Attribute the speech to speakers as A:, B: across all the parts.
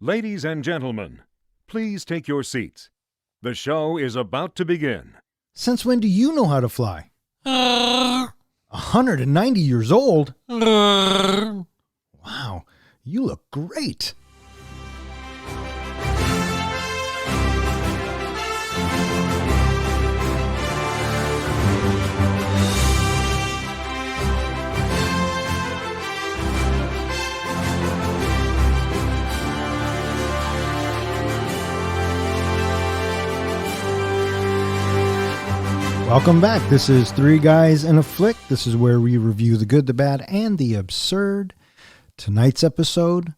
A: Ladies and gentlemen, please take your seats. The show is about to begin.
B: Since when do you know how to fly? 190 years old? Wow, you look great. Welcome back. This is Three Guys and a Flick. This is where we review the good, the bad, and the absurd. Tonight's episode,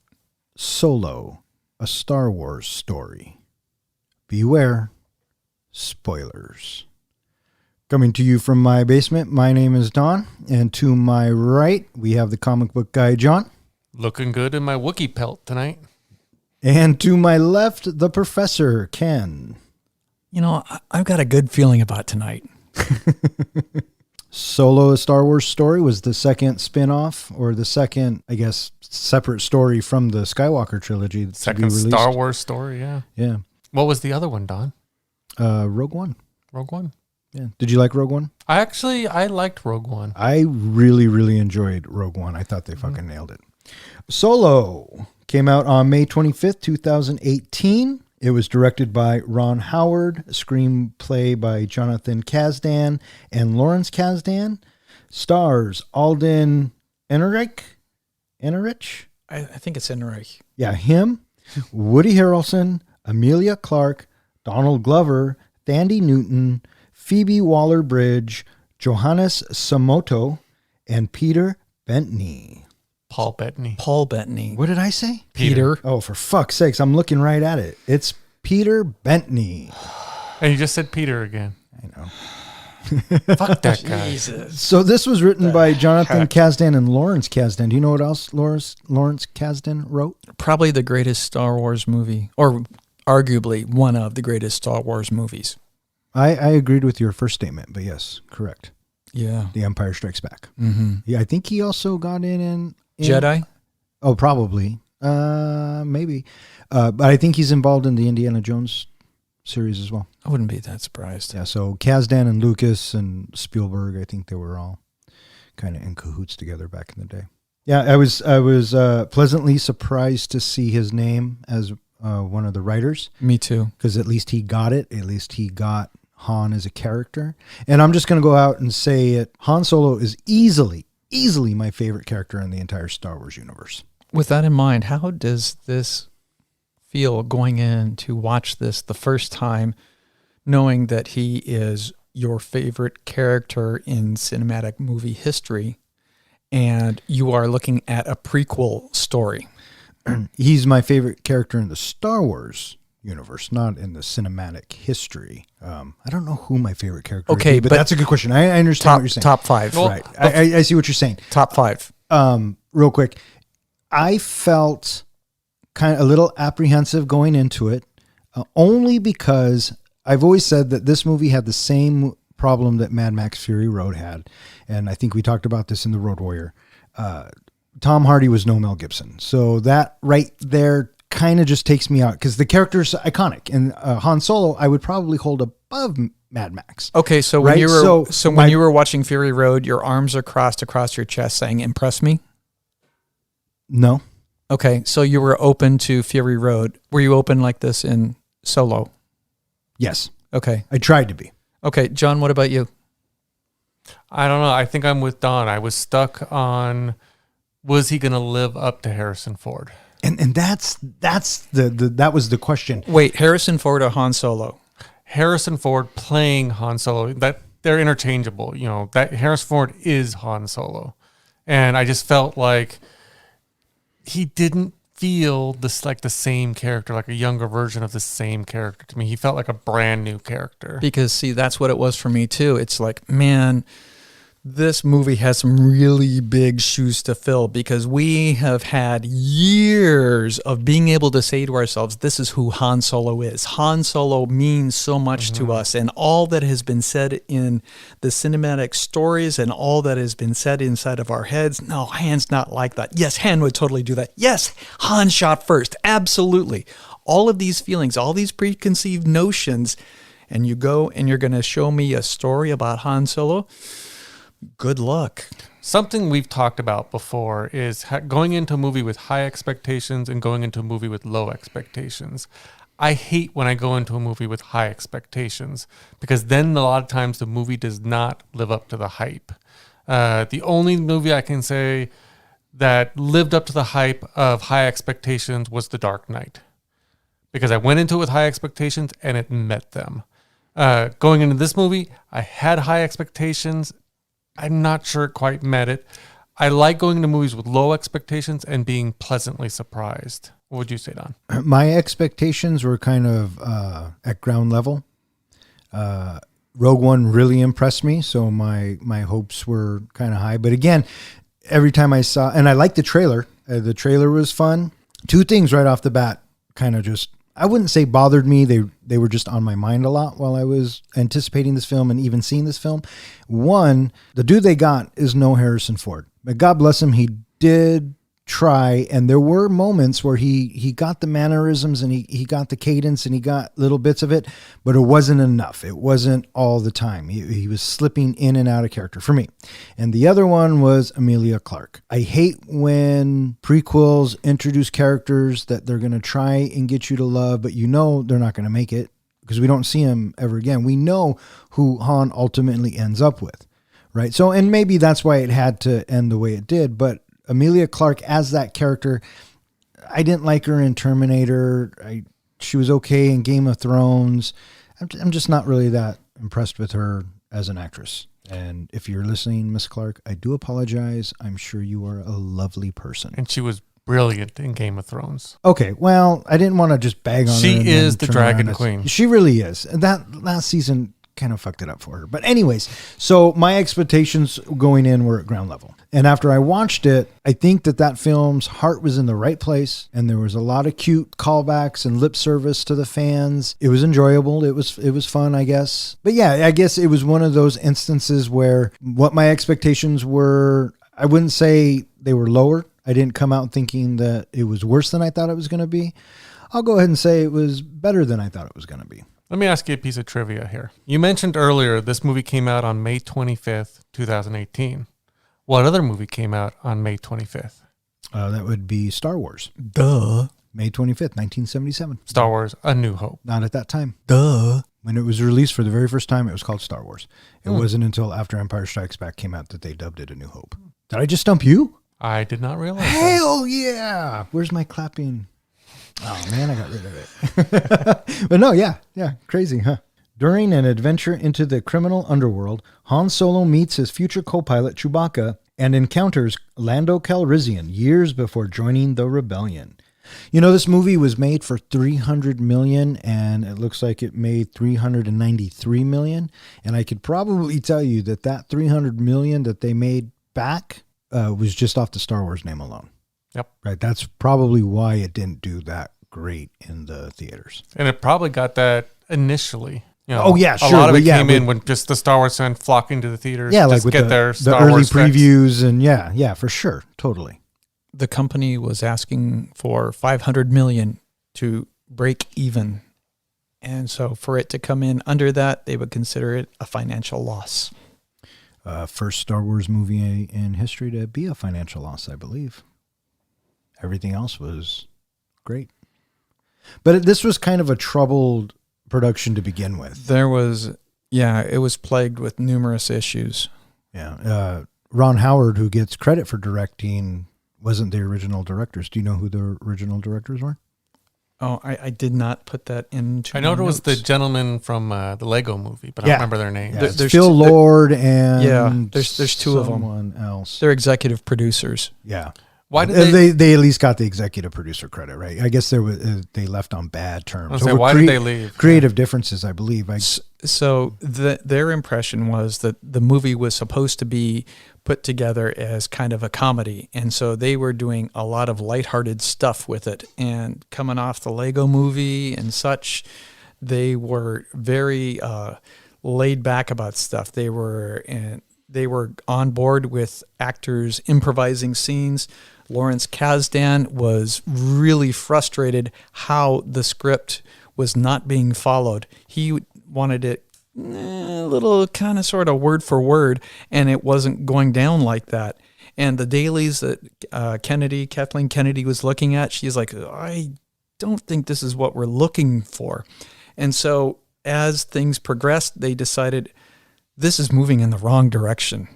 B: Solo, a Star Wars story. Beware, spoilers. Coming to you from my basement, my name is Don, and to my right, we have the comic book guy, John.
C: Looking good in my Wookiee pelt tonight.
B: And to my left, the professor, Ken.
D: You know, I've got a good feeling about tonight.
B: Solo, a Star Wars story was the second spin-off, or the second, I guess, separate story from the Skywalker trilogy.
C: Second Star Wars story, yeah.
B: Yeah.
C: What was the other one, Don?
B: Rogue One.
C: Rogue One.
B: Yeah. Did you like Rogue One?
C: I liked Rogue One.
B: I really, really enjoyed Rogue One. I thought they fucking nailed it. Solo came out on May 25th, 2018. It was directed by Ron Howard, screenplay by Jonathan Kasdan and Lawrence Kasdan. Stars Alden Ehrenreich.
D: I think it's Ehrenreich.
B: Yeah, him. Woody Harrelson, Emilia Clarke, Donald Glover, Thandie Newton, Phoebe Waller-Bridge, Johannes Samoto, and Peter Bettany.
C: Paul Bettany.
B: What did I say?
D: Peter.
B: Oh, for fuck's sakes, I'm looking right at it. It's Peter Bettany.
C: And you just said Peter again.
B: I know.
C: Fuck that guy.
D: Jesus.
B: So this was written by Jonathan Kasdan and Lawrence Kasdan. Do you know what else Lawrence Kasdan wrote?
D: Probably the greatest Star Wars movie, or arguably one of the greatest Star Wars movies.
B: I agreed with your first statement, but yes, correct.
D: Yeah.
B: The Empire Strikes Back.
D: Mm-hmm.
B: Yeah, I think he also got in
D: Jedi?
B: Oh, probably. Maybe. But I think he's involved in the Indiana Jones series as well.
D: I wouldn't be that surprised.
B: Yeah, so Kasdan and Lucas and Spielberg, I think they were all kind of in cahoots together back in the day. Yeah, I was pleasantly surprised to see his name as one of the writers.
D: Me too.
B: Because at least he got it. At least he got Han as a character. And I'm just going to go out and say it. Han Solo is easily my favorite character in the entire Star Wars universe.
D: With that in mind, how does this feel going in to watch this the first time, knowing that he is your favorite character in cinematic movie history, and you are looking at a prequel story?
B: He's my favorite character in the Star Wars universe, not in the cinematic history. I don't know who my favorite character is. Okay, but that's a good question. I understand what you're saying.
D: Top five.
B: Well, right. I see what you're saying.
D: Top five.
B: Real quick. I felt kind of a little apprehensive going into it, only because I've always said that this movie had the same problem that Mad Max Fury Road had. And I think we talked about this in The Road Warrior. Tom Hardy was no Mel Gibson. So that right there kind of just takes me out because the character's iconic, and Han Solo I would probably hold above Mad Max.
D: Okay, so when you were when you were watching Fury Road, your arms are crossed across your chest, saying "Impress me."
B: No.
D: Okay, so you were open to Fury Road. Were you open like this in Solo?
B: Yes.
D: Okay,
B: I tried to be.
D: Okay, John, what about you?
C: I don't know. I think I'm with Don. I was stuck on, was he going to live up to Harrison Ford?
B: And that was the question.
D: Wait, Harrison Ford or Han Solo?
C: Harrison Ford playing Han Solo. That they're interchangeable. You know, that Harrison Ford is Han Solo. And I just felt like he didn't feel this like the same character, like a younger version of the same character to me. He felt like a brand new character.
D: Because see, that's what it was for me too. It's like, man, This movie has some really big shoes to fill because we have had years of being able to say to ourselves, this is who Han Solo is. Han Solo means so much to us, and all that has been said in the cinematic stories and all that has been said inside of our heads. No, Han's not like that. Yes, Han would totally do that. Yes, Han shot first. Absolutely. All of these feelings, all these preconceived notions, and you go and you're going to show me a story about Han Solo. Good luck.
C: Something we've talked about before is going into a movie with high expectations and going into a movie with low expectations. I hate when I go into a movie with high expectations because then a lot of times the movie does not live up to the hype. The only movie I can say that lived up to the hype of high expectations was The Dark Knight, because I went into it with high expectations and it met them. Going into this movie, I had high expectations. I'm not sure it quite met it. I like going into movies with low expectations and being pleasantly surprised. What would you say, Don?
B: My expectations were kind of at ground level. Rogue One really impressed me, so my hopes were kind of high. But again, every time I saw, and I liked the trailer. The trailer was fun. Two things right off the bat kind of just, I wouldn't say bothered me. They were just on my mind a lot while I was anticipating this film and even seeing this film. One, the dude they got is no Harrison Ford. But God bless him, he did try, and there were moments where he got the mannerisms and he got the cadence and he got little bits of it, but it wasn't enough. It wasn't all the time. He was slipping in and out of character for me. And the other one was Emilia Clarke. I hate when prequels introduce characters that they're going to try and get you to love, but you know they're not going to make it because we don't see him ever again. We know who Han ultimately ends up with, right? So, and maybe that's why it had to end the way it did, but Emilia Clarke as that character, I didn't like her in Terminator. She was okay in Game of Thrones. I'm just not really that impressed with her as an actress. And if you're listening, Miss Clarke, I do apologize. I'm sure you are a lovely person.
C: And she was brilliant in Game of Thrones.
B: Okay, well, I didn't want to just bag on her.
C: She is the Dragon Queen.
B: She really is. And that last season kind of fucked it up for her. But anyways, so my expectations going in were at ground level. And after I watched it, I think that film's heart was in the right place. And there was a lot of cute callbacks and lip service to the fans. It was enjoyable. It was fun, I guess. But yeah, I guess it was one of those instances where what my expectations were, I wouldn't say they were lower. I didn't come out thinking that it was worse than I thought it was going to be. I'll go ahead and say it was better than I thought it was going to be.
C: Let me ask you a piece of trivia here. You mentioned earlier this movie came out on May 25th, 2018. What other movie came out on May 25th?
B: That would be Star Wars.
D: Duh.
B: May 25th, 1977.
C: Star Wars, A New Hope.
B: Not at that time.
D: Duh.
B: When it was released for the very first time, it was called Star Wars. It wasn't until after Empire Strikes Back came out that they dubbed it A New Hope. Did I just stump you?
C: I did not realize that.
B: Hell yeah! Where's my clapping? Oh, man, I got rid of it. But no, yeah, crazy, huh? During an adventure into the criminal underworld, Han Solo meets his future co-pilot Chewbacca and encounters Lando Calrissian years before joining the rebellion. You know, this movie was made for $300 million, and it looks like it made $393 million. And I could probably tell you that $300 million that they made back was just off the Star Wars name alone.
C: Yep.
B: Right. That's probably why it didn't do that great in the theaters.
C: And it probably got that initially. You know,
B: oh, yeah, sure.
C: A lot of it came in when just the Star Wars fans flocking to the theaters.
B: Yeah,
C: just
B: like with
C: get
B: the early previews and yeah, for sure. Totally.
D: The company was asking for $500 million to break even. And so for it to come in under that, they would consider it a financial loss.
B: First Star Wars movie in history to be a financial loss, I believe. Everything else was great. But this was kind of a troubled production to begin with.
D: There was, it was plagued with numerous issues.
B: Yeah. Ron Howard, who gets credit for directing, wasn't the original directors. Do you know who the original directors were?
D: Oh, I did not put that into
C: I know
D: my
C: it was
D: notes.
C: the gentleman from the Lego movie, but I don't remember their names.
B: Yeah,
D: There's
B: Phil Lord and
D: there's two of them.
B: Someone else.
D: They're executive producers.
B: Yeah.
C: Why did
B: they at least got the executive producer credit, right? I guess they left on bad terms.
C: Why did they leave?
B: Creative differences, I believe.
D: So their impression was that the movie was supposed to be put together as kind of a comedy. And so they were doing a lot of lighthearted stuff with it. And coming off the Lego movie and such, they were very laid back about stuff. They were on board with actors improvising scenes. Lawrence Kasdan was really frustrated how the script was not being followed. He wanted it a little kind of sort of word for word, and it wasn't going down like that. And the dailies that Kathleen Kennedy was looking at, she's like, I don't think this is what we're looking for. And so as things progressed, they decided this is moving in the wrong direction.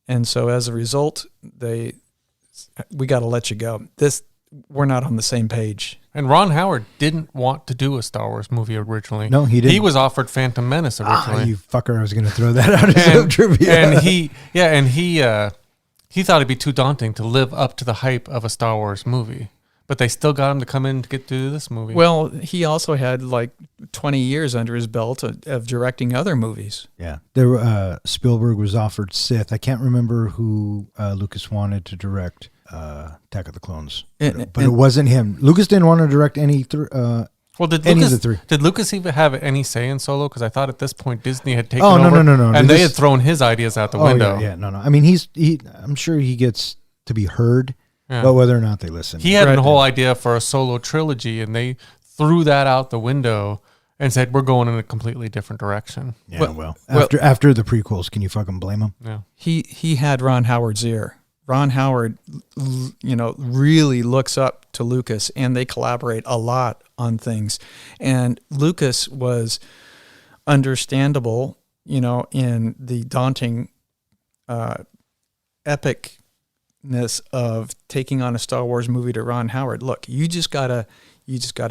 D: And so as a result, we got to let you go. We're not on the same page.
C: And Ron Howard didn't want to do a Star Wars movie originally.
B: No, he didn't.
C: He was offered Phantom Menace originally.
B: You fucker! I was going to throw that out as trivia.
C: And he thought it'd be too daunting to live up to the hype of a Star Wars movie. But they still got him to come in to get to do this movie.
D: Well, he also had like 20 years under his belt of directing other movies.
B: Yeah, Spielberg was offered Sith. I can't remember who Lucas wanted to direct Attack of the Clones, but it wasn't him. Lucas didn't want to direct any.
C: Did
B: any
C: Lucas,
B: of the three?
C: Did Lucas even have any say in Solo? Because I thought at this point Disney had taken
B: over.
C: No. And they had thrown his ideas out the window.
B: Yeah, no. I mean, I'm sure he gets to be heard. Yeah. But whether or not they listen.
C: He had a whole idea for a Solo trilogy, and they threw that out the window and said, we're going in a completely different direction.
B: Yeah, after the prequels, can you fucking blame him?
C: Yeah.
D: He had Ron Howard's ear. Ron Howard, really looks up to Lucas, and they collaborate a lot on things. And Lucas was understandable, in the daunting epic of taking on a Star Wars movie to Ron Howard. Look, you just gotta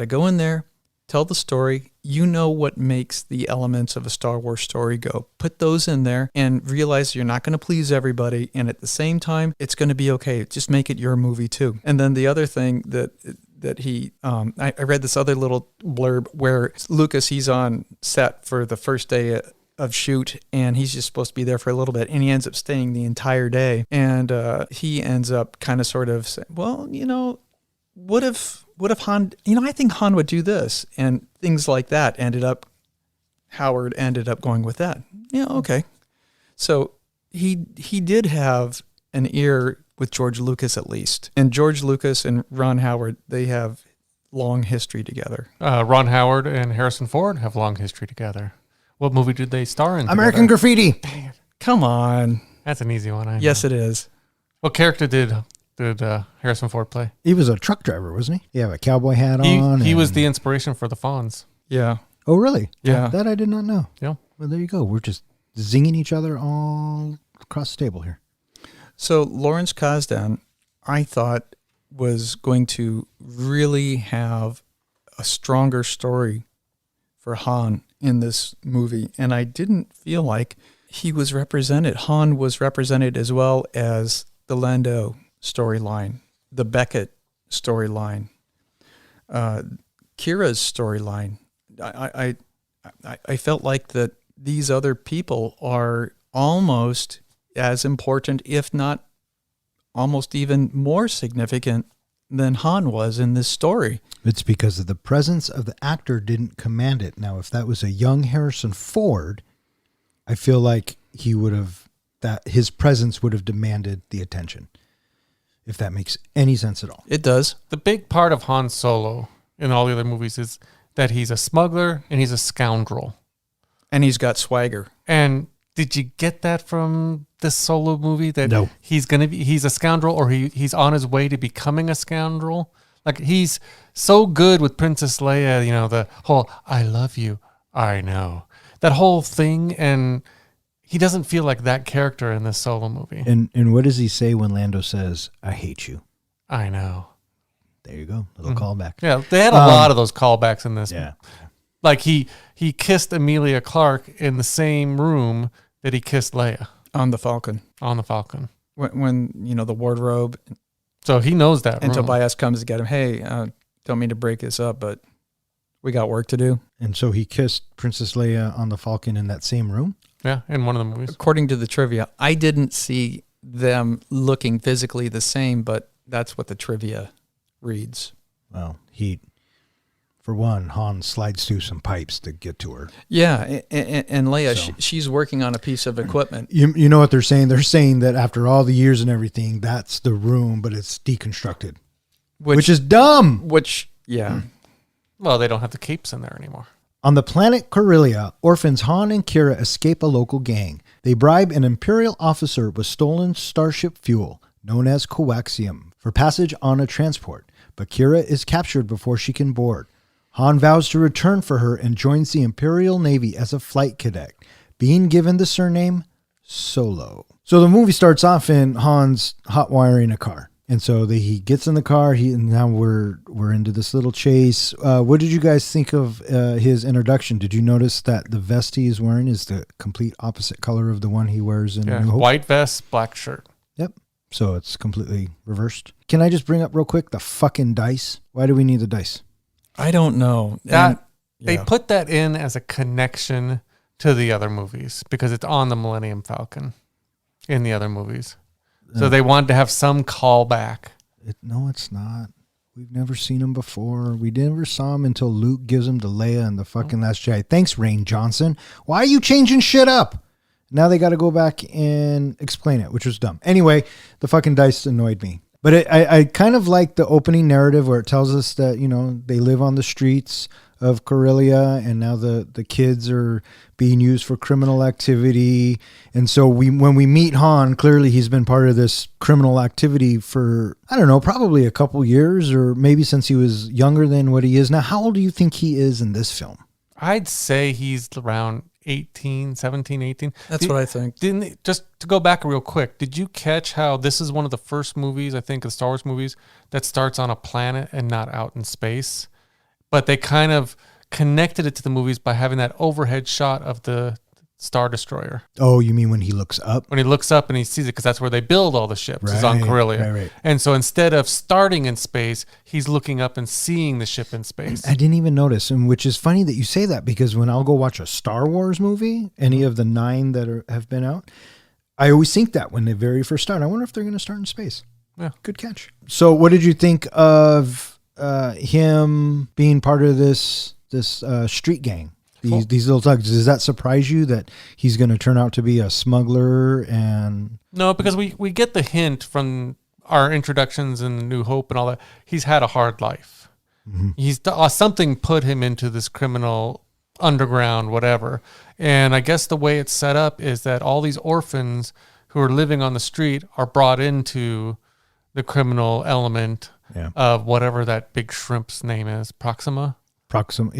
D: go in there, tell the story. You know what makes the elements of a Star Wars story go. Put those in there and realize you're not going to please everybody. And at the same time, it's going to be okay. Just make it your movie too. And then the other thing that he, I read this other little blurb where Lucas, he's on set for the first day of shoot, and he's just supposed to be there for a little bit, and he ends up staying the entire day. And he ends up kind of sort of saying, well, what if Han, I think Han would do this, and things like that. Howard ended up going with that. Yeah, okay. So he did have an ear with George Lucas at least. And George Lucas and Ron Howard, they have long history together.
C: Ron Howard and Harrison Ford have long history together. What movie did they star in?
B: American Graffiti.
C: Dang it.
D: Come on.
C: That's an easy one.
D: Yes, it is.
C: What character did Harrison Ford play?
B: He was a truck driver, wasn't he? He had a cowboy hat on.
C: He was the inspiration for the Fonz.
D: Yeah.
B: Oh, really?
D: Yeah.
B: That I did not know.
C: Yeah.
B: Well, there you go. We're just zinging each other all across the table here.
D: So Lawrence Kasdan, I thought, was going to really have a stronger story for Han in this movie, and I didn't feel like he was represented. Han was represented as well as the Lando storyline, the Beckett storyline, Kira's storyline. I felt like that these other people are almost as important, if not almost even more significant than Han was in this story.
B: It's because of the presence of the actor didn't command it. Now, if that was a young Harrison Ford, I feel like his presence would have demanded the attention. If that makes any sense at all.
D: It does.
C: The big part of Han Solo in all the other movies is that he's a smuggler and he's a scoundrel.
D: And he's got swagger.
C: And did you get that from this Solo movie? That
B: no.
C: He's a scoundrel, or he's on his way to becoming a scoundrel? Like, he's so good with Princess Leia, the whole, I love you, I know. That whole thing, and he doesn't feel like that character in this Solo movie.
B: And what does he say when Lando says, I hate you?
C: I know.
B: There you go. Little callback.
C: Yeah, they had a lot of those callbacks in this.
B: Yeah.
C: Like, he kissed Emilia Clarke in the same room that he kissed Leia.
D: On the Falcon. When the wardrobe.
C: So he knows that
D: And
C: room.
D: Tobias comes to get him. Hey, don't mean to break this up, but We got work to do.
B: And so he kissed Princess Leia on the Falcon in that same room?
C: Yeah, in one of the movies.
D: According to the trivia, I didn't see them looking physically the same, but that's what the trivia reads.
B: Well, for one, Han slides through some pipes to get to her.
D: Yeah, and Leia,
B: So-
D: she's working on a piece of equipment.
B: You know what they're saying? They're saying that after all the years and everything, that's the room, but it's deconstructed, which is dumb.
D: Yeah.
C: Well, they don't have the capes in there anymore.
B: On the planet Corellia, orphans Han and Kira escape a local gang. They bribe an Imperial officer with stolen starship fuel, known as coaxium, for passage on a transport, but Kira is captured before she can board. Han vows to return for her and joins the Imperial Navy as a flight cadet, being given the surname Solo. So the movie starts off in Han's hot wiring a car. And so he gets in the car. And now we're into this little chase. What did you guys think of his introduction? Did you notice that the vest he is wearing is the complete opposite color of the one he wears in New Hope?
C: White vest, black shirt.
B: Yep. So it's completely reversed. Can I just bring up real quick the fucking dice? Why do we need the dice?
D: I don't know.
C: They put that in as a connection to the other movies because it's on the Millennium Falcon in the other movies. So they wanted to have some callback.
B: No, it's not. We've never seen him before. We never saw him until Luke gives him to Leia in the fucking Last Jedi. Thanks, Rain Johnson. Why are you changing shit up? Now they got to go back and explain it, which was dumb. Anyway, the fucking dice annoyed me. But I kind of like the opening narrative where it tells us that, they live on the streets of Corellia and now the kids are being used for criminal activity. And so when we meet Han, clearly he's been part of this criminal activity for, I don't know, probably a couple years or maybe since he was younger than what he is now. How old do you think he is in this film?
C: I'd say he's around 17, 18.
D: That's what I think.
C: Just to go back real quick, did you catch how this is one of the first movies, I think, the Star Wars movies, that starts on a planet and not out in space? But they kind of connected it to the movies by having that overhead shot of the Star Destroyer.
B: Oh, you mean when he looks up?
C: When he looks up and he sees it, because that's where they build all the ships, is on Corellia.
B: Right.
C: And so instead of starting in space, he's looking up and seeing the ship in space.
B: I didn't even notice, and which is funny that you say that because when I'll go watch a Star Wars movie, any of the 9 that have been out, I always think that when they very first start. I wonder if they're going to start in space.
C: Yeah.
B: Good catch. So what did you think of him being part of this street gang? These little thugs. Does that surprise you that he's going to turn out to be a smuggler? And
C: no, because we get the hint from our introductions in New Hope and all that. He's had a hard life. Mm-hmm. He's something put him into this criminal underground, whatever. And I guess the way it's set up is that all these orphans who are living on the street are brought into the criminal element of whatever that big shrimp's name is, Proxima.
B: Proxima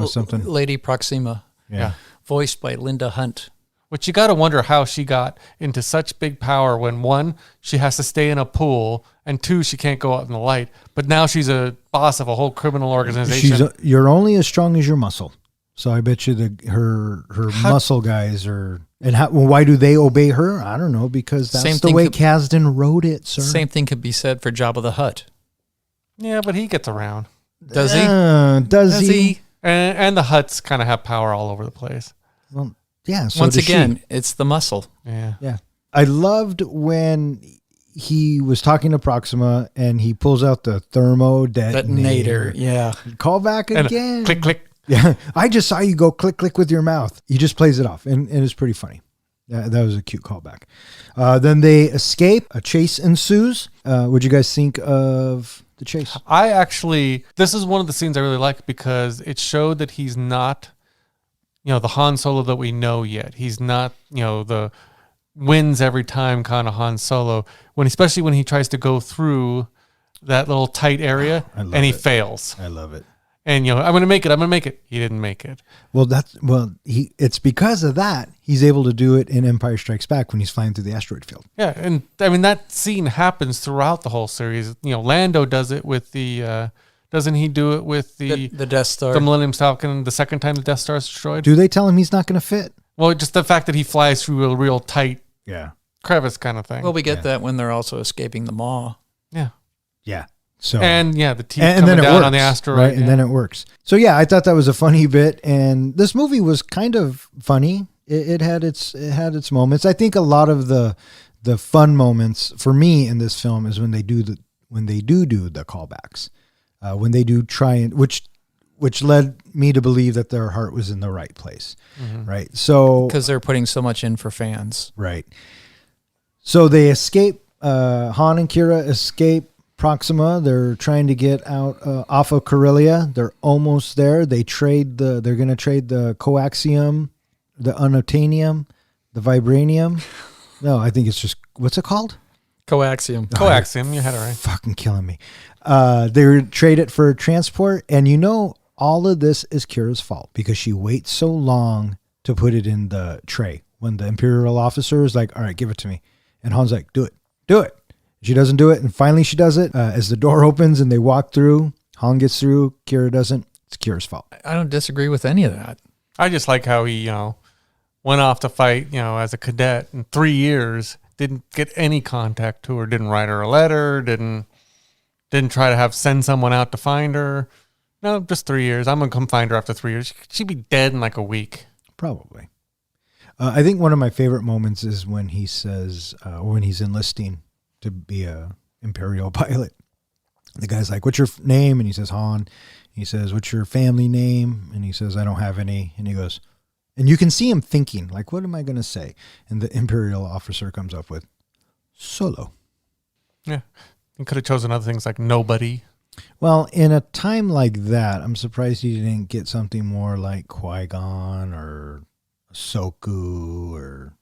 B: something.
D: Lady Proxima.
B: Yeah.
D: Voiced by Linda Hunt.
C: Which you got to wonder how she got into such big power when 1, she has to stay in a pool, and 2, she can't go out in the light. But now she's a boss of a whole criminal organization.
B: You're only as strong as your muscle. So I bet you her muscle guys are. And why do they obey her? I don't know, because that's the way Kasdan wrote it, sir.
D: Same thing could be said for Jabba the Hutt.
C: Yeah, but he gets around.
D: Does he?
B: Does he?
C: And the Hutts kind of have power all over the place.
B: Well, yeah. So
D: once again, it's the muscle.
C: Yeah.
B: I loved when he was talking to Proxima and he pulls out the thermo detonator.
D: Yeah.
B: Call back again.
C: And click, click.
B: Yeah. I just saw you go click, click with your mouth. He just plays it off, and it's pretty funny. That was a cute callback. Then they escape. A chase ensues. What'd you guys think of the chase?
C: This is one of the scenes I really like because it showed that he's not, the Han Solo that we know yet. He's not, the wins every time kind of Han Solo. Especially when he tries to go through that little tight area and he fails.
B: I love it.
C: And I'm going to make it. He didn't make it.
B: Well, it's because of that he's able to do it in Empire Strikes Back when he's flying through the asteroid field.
C: Yeah, and I mean that scene happens throughout the whole series. Lando does it with the doesn't he do it with the
D: Death Star,
C: the Millennium Falcon, the second time the Death Star is destroyed?
B: Do they tell him he's not going to fit?
C: Well, just the fact that he flies through a real tight crevice kind of thing.
D: Well, we get that when they're also escaping the Maw.
C: Yeah.
B: Yeah. So
C: And yeah, the teeth
B: and
C: coming
B: then it
C: down
B: works,
C: on the asteroid.
B: right?
C: Yeah.
B: And then it works. So yeah, I thought that was a funny bit, and this movie was kind of funny. It had its moments. I think a lot of the fun moments for me in this film is when they do the callbacks, when they do try and which led me to believe that their heart was in the right place, right? So
D: Because they're putting so much in for fans.
B: right. So they escape. Han and Kira escape Proxima. They're trying to get out off of Corellia. They're almost there. They're going to trade the coaxium, the unobtainium, the vibranium. No, I think it's just, what's it called?
D: Coaxium.
C: Coaxium, you had it right.
B: Fucking killing me. They trade it for transport, and all of this is Kira's fault because she waits so long to put it in the tray when the Imperial officer is like, all right, give it to me. And Han's like, do it. She doesn't do it. And finally she does it. As the door opens and they walk through, Han gets through, Kira doesn't. It's Kira's fault.
D: I don't disagree with any of that.
C: I just like how he, went off to fight, as a cadet in 3 years, didn't get any contact to her, didn't write her a letter, didn't try to send someone out to find her. No, just 3 years. I'm going to come find her after 3 years. She'd be dead in like a week.
B: Probably. I think one of my favorite moments is when he says, when he's enlisting to be a Imperial pilot. The guy's like, what's your name? And he says, Han. He says, what's your family name? And he says, I don't have any. And he goes, and you can see him thinking, like, what am I going to say? And the Imperial officer comes up with, Solo.
C: Yeah. He could have chosen other things like nobody.
B: Well, in a time like that, I'm surprised he didn't get something more like Qui-Gon or Ahsoka or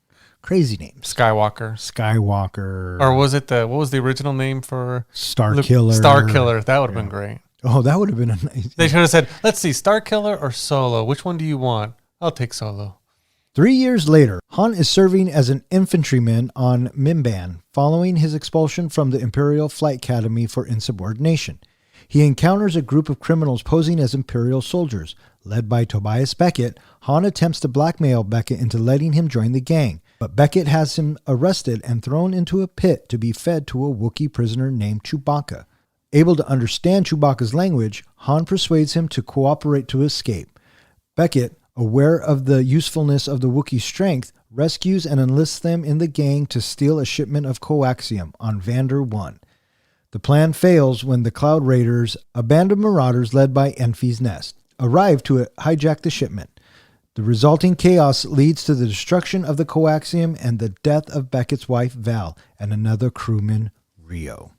B: crazy names.
C: Skywalker. Or was it what was the original name for
B: Starkiller?
C: Starkiller. That would have been great.
B: Oh, that would have been a nice.
C: They should have said, let's see, Starkiller or Solo. Which one do you want? I'll take Solo.
B: 3 years later, Han is serving as an infantryman on Mimban, following his expulsion from the Imperial Flight Academy for insubordination. He encounters a group of criminals posing as Imperial soldiers. Led by Tobias Beckett, Han attempts to blackmail Beckett into letting him join the gang, but Beckett has him arrested and thrown into a pit to be fed to a Wookiee prisoner named Chewbacca. Able to understand Chewbacca's language, Han persuades him to cooperate to escape. Beckett, aware of the usefulness of the Wookiee strength, rescues and enlists them in the gang to steal a shipment of coaxium on Vander 1. The plan fails when the Cloud Raiders, a band of marauders led by Enfys Nest, arrive to hijack the shipment. The resulting chaos leads to the destruction of the coaxium and the death of Beckett's wife, Val, and another crewman, Rio.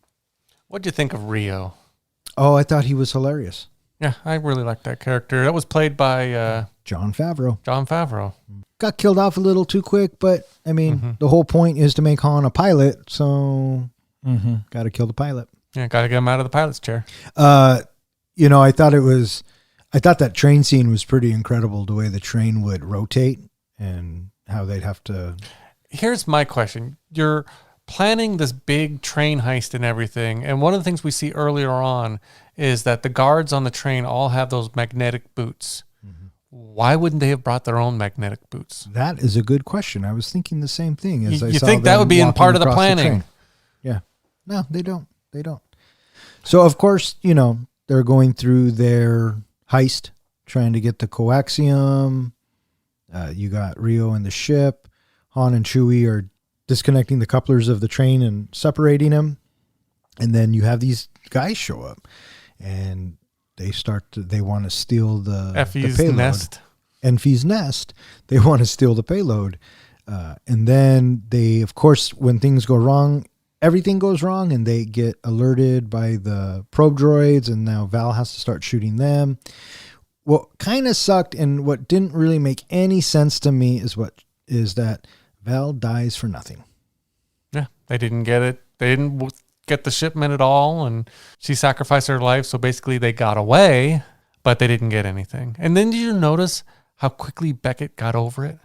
C: What'd you think of Rio?
B: Oh, I thought he was hilarious.
C: Yeah, I really liked that character. That was played by
B: Jon Favreau.
C: Jon Favreau.
B: Got killed off a little too quick, but I mean, the whole point is to make Han a pilot, so got to kill the pilot.
C: Yeah, got to get him out of the pilot's chair.
B: I thought that train scene was pretty incredible, the way the train would rotate and how they'd have to.
C: Here's my question. You're planning this big train heist and everything, and one of the things we see earlier on is that the guards on the train all have those magnetic boots. Why wouldn't they have brought their own magnetic boots?
B: That is a good question. I was thinking the same thing. As
C: You think that would be in part of the planning?
B: Yeah. No, they don't. So, of course, they're going through their heist, trying to get the coaxium. You got Rio and the ship. Han and Chewie are disconnecting the couplers of the train and separating them. And then you have these guys show up, and they want to steal the payload. Enfys Nest. They want to steal the payload. And then they, of course, when things go wrong, everything goes wrong, and they get alerted by the probe droids, and now Val has to start shooting them. What kind of sucked and what didn't really make any sense to me is that Val dies for nothing.
C: Yeah, they didn't get it. They didn't get the shipment at all, and she sacrificed her life, so basically they got away, but they didn't get anything. And then did you notice how quickly Beckett got over it?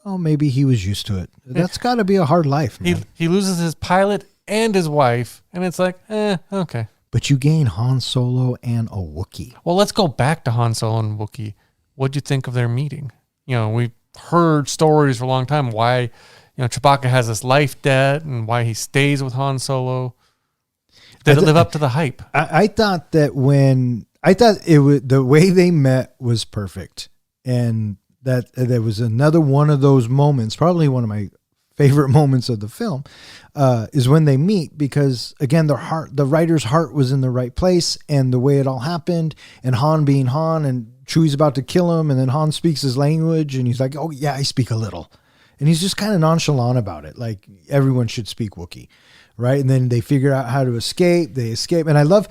B: Oh, maybe he was used to it. That's got to be a hard life, man.
C: He loses his pilot and his wife, and it's like, okay.
B: But you gain Han Solo and a Wookiee.
C: Well, let's go back to Han Solo and Wookiee. What'd you think of their meeting? We've heard stories for a long time why, Chewbacca has this life debt and why he stays with Han Solo. Did it live up to the hype?
B: I thought that it was the way they met was perfect, and that there was another one of those moments, probably one of my favorite moments of the film, is when they meet, because again, the writer's heart was in the right place, and the way it all happened, and Han being Han, and Chewie's about to kill him, and then Han speaks his language, and he's like, "Oh yeah, I speak a little," and he's just kind of nonchalant about it, like everyone should speak Wookiee. Right. And then they figure out how to escape. They escape. And I love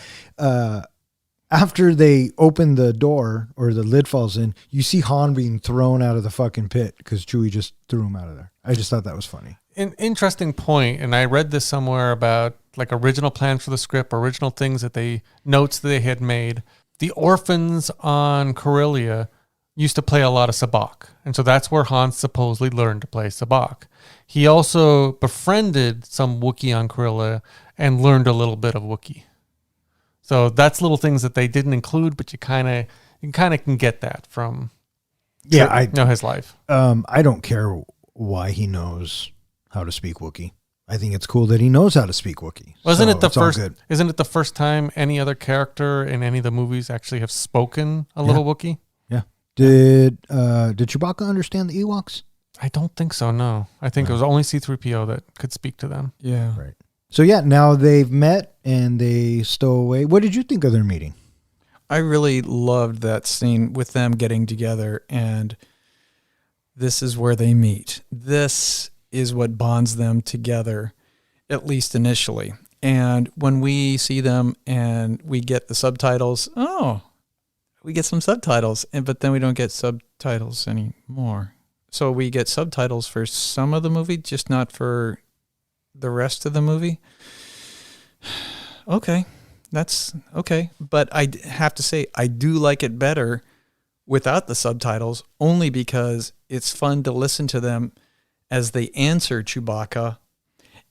B: after they open the door or the lid falls in, you see Han being thrown out of the fucking pit because Chewie just threw him out of there. I just thought that was funny.
C: An interesting point, and I read this somewhere about like original plans for the script, original things notes that they had made. The orphans on Corellia used to play a lot of sabacc. And so that's where Han supposedly learned to play sabacc. He also befriended some Wookiee on Corellia and learned a little bit of Wookiee. So that's little things that they didn't include, but you kind of can get that from his life.
B: I don't care why he knows how to speak Wookiee. I think it's cool that he knows how to speak Wookiee.
C: Isn't it the first time any other character in any of the movies actually have spoken a little Wookiee?
B: Yeah. Did Chewbacca understand the Ewoks?
C: I don't think so, no. I think it was only C-3PO that could speak to them.
D: Yeah.
B: Right. So yeah, now they've met and they stow away. What did you think of their meeting?
D: I really loved that scene with them getting together, and this is where they meet. This is what bonds them together, at least initially. And when we see them and we get the subtitles, we get some subtitles, but then we don't get subtitles anymore. So we get subtitles for some of the movie, just not for the rest of the movie. Okay, that's okay. But I have to say, I do like it better without the subtitles, only because it's fun to listen to them as they answer Chewbacca,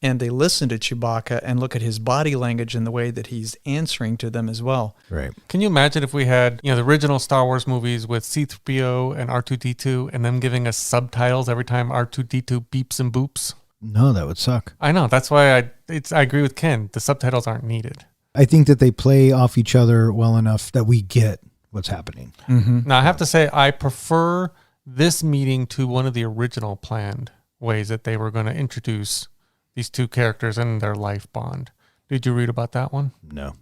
D: and they listen to Chewbacca and look at his body language and the way that he's answering to them as well.
B: Right.
C: Can you imagine if we had, the original Star Wars movies with C-3PO and R2-D2 and them giving us subtitles every time R2-D2 beeps and boops?
B: No, that would suck.
C: I know. That's why I agree with Ken. The subtitles aren't needed.
B: I think that they play off each other well enough that we get what's happening.
D: Mm-hmm.
C: Now, I have to say, I prefer this meeting to one of the original planned ways that they were going to introduce these two characters and their life bond. Did you read about that one?
B: No.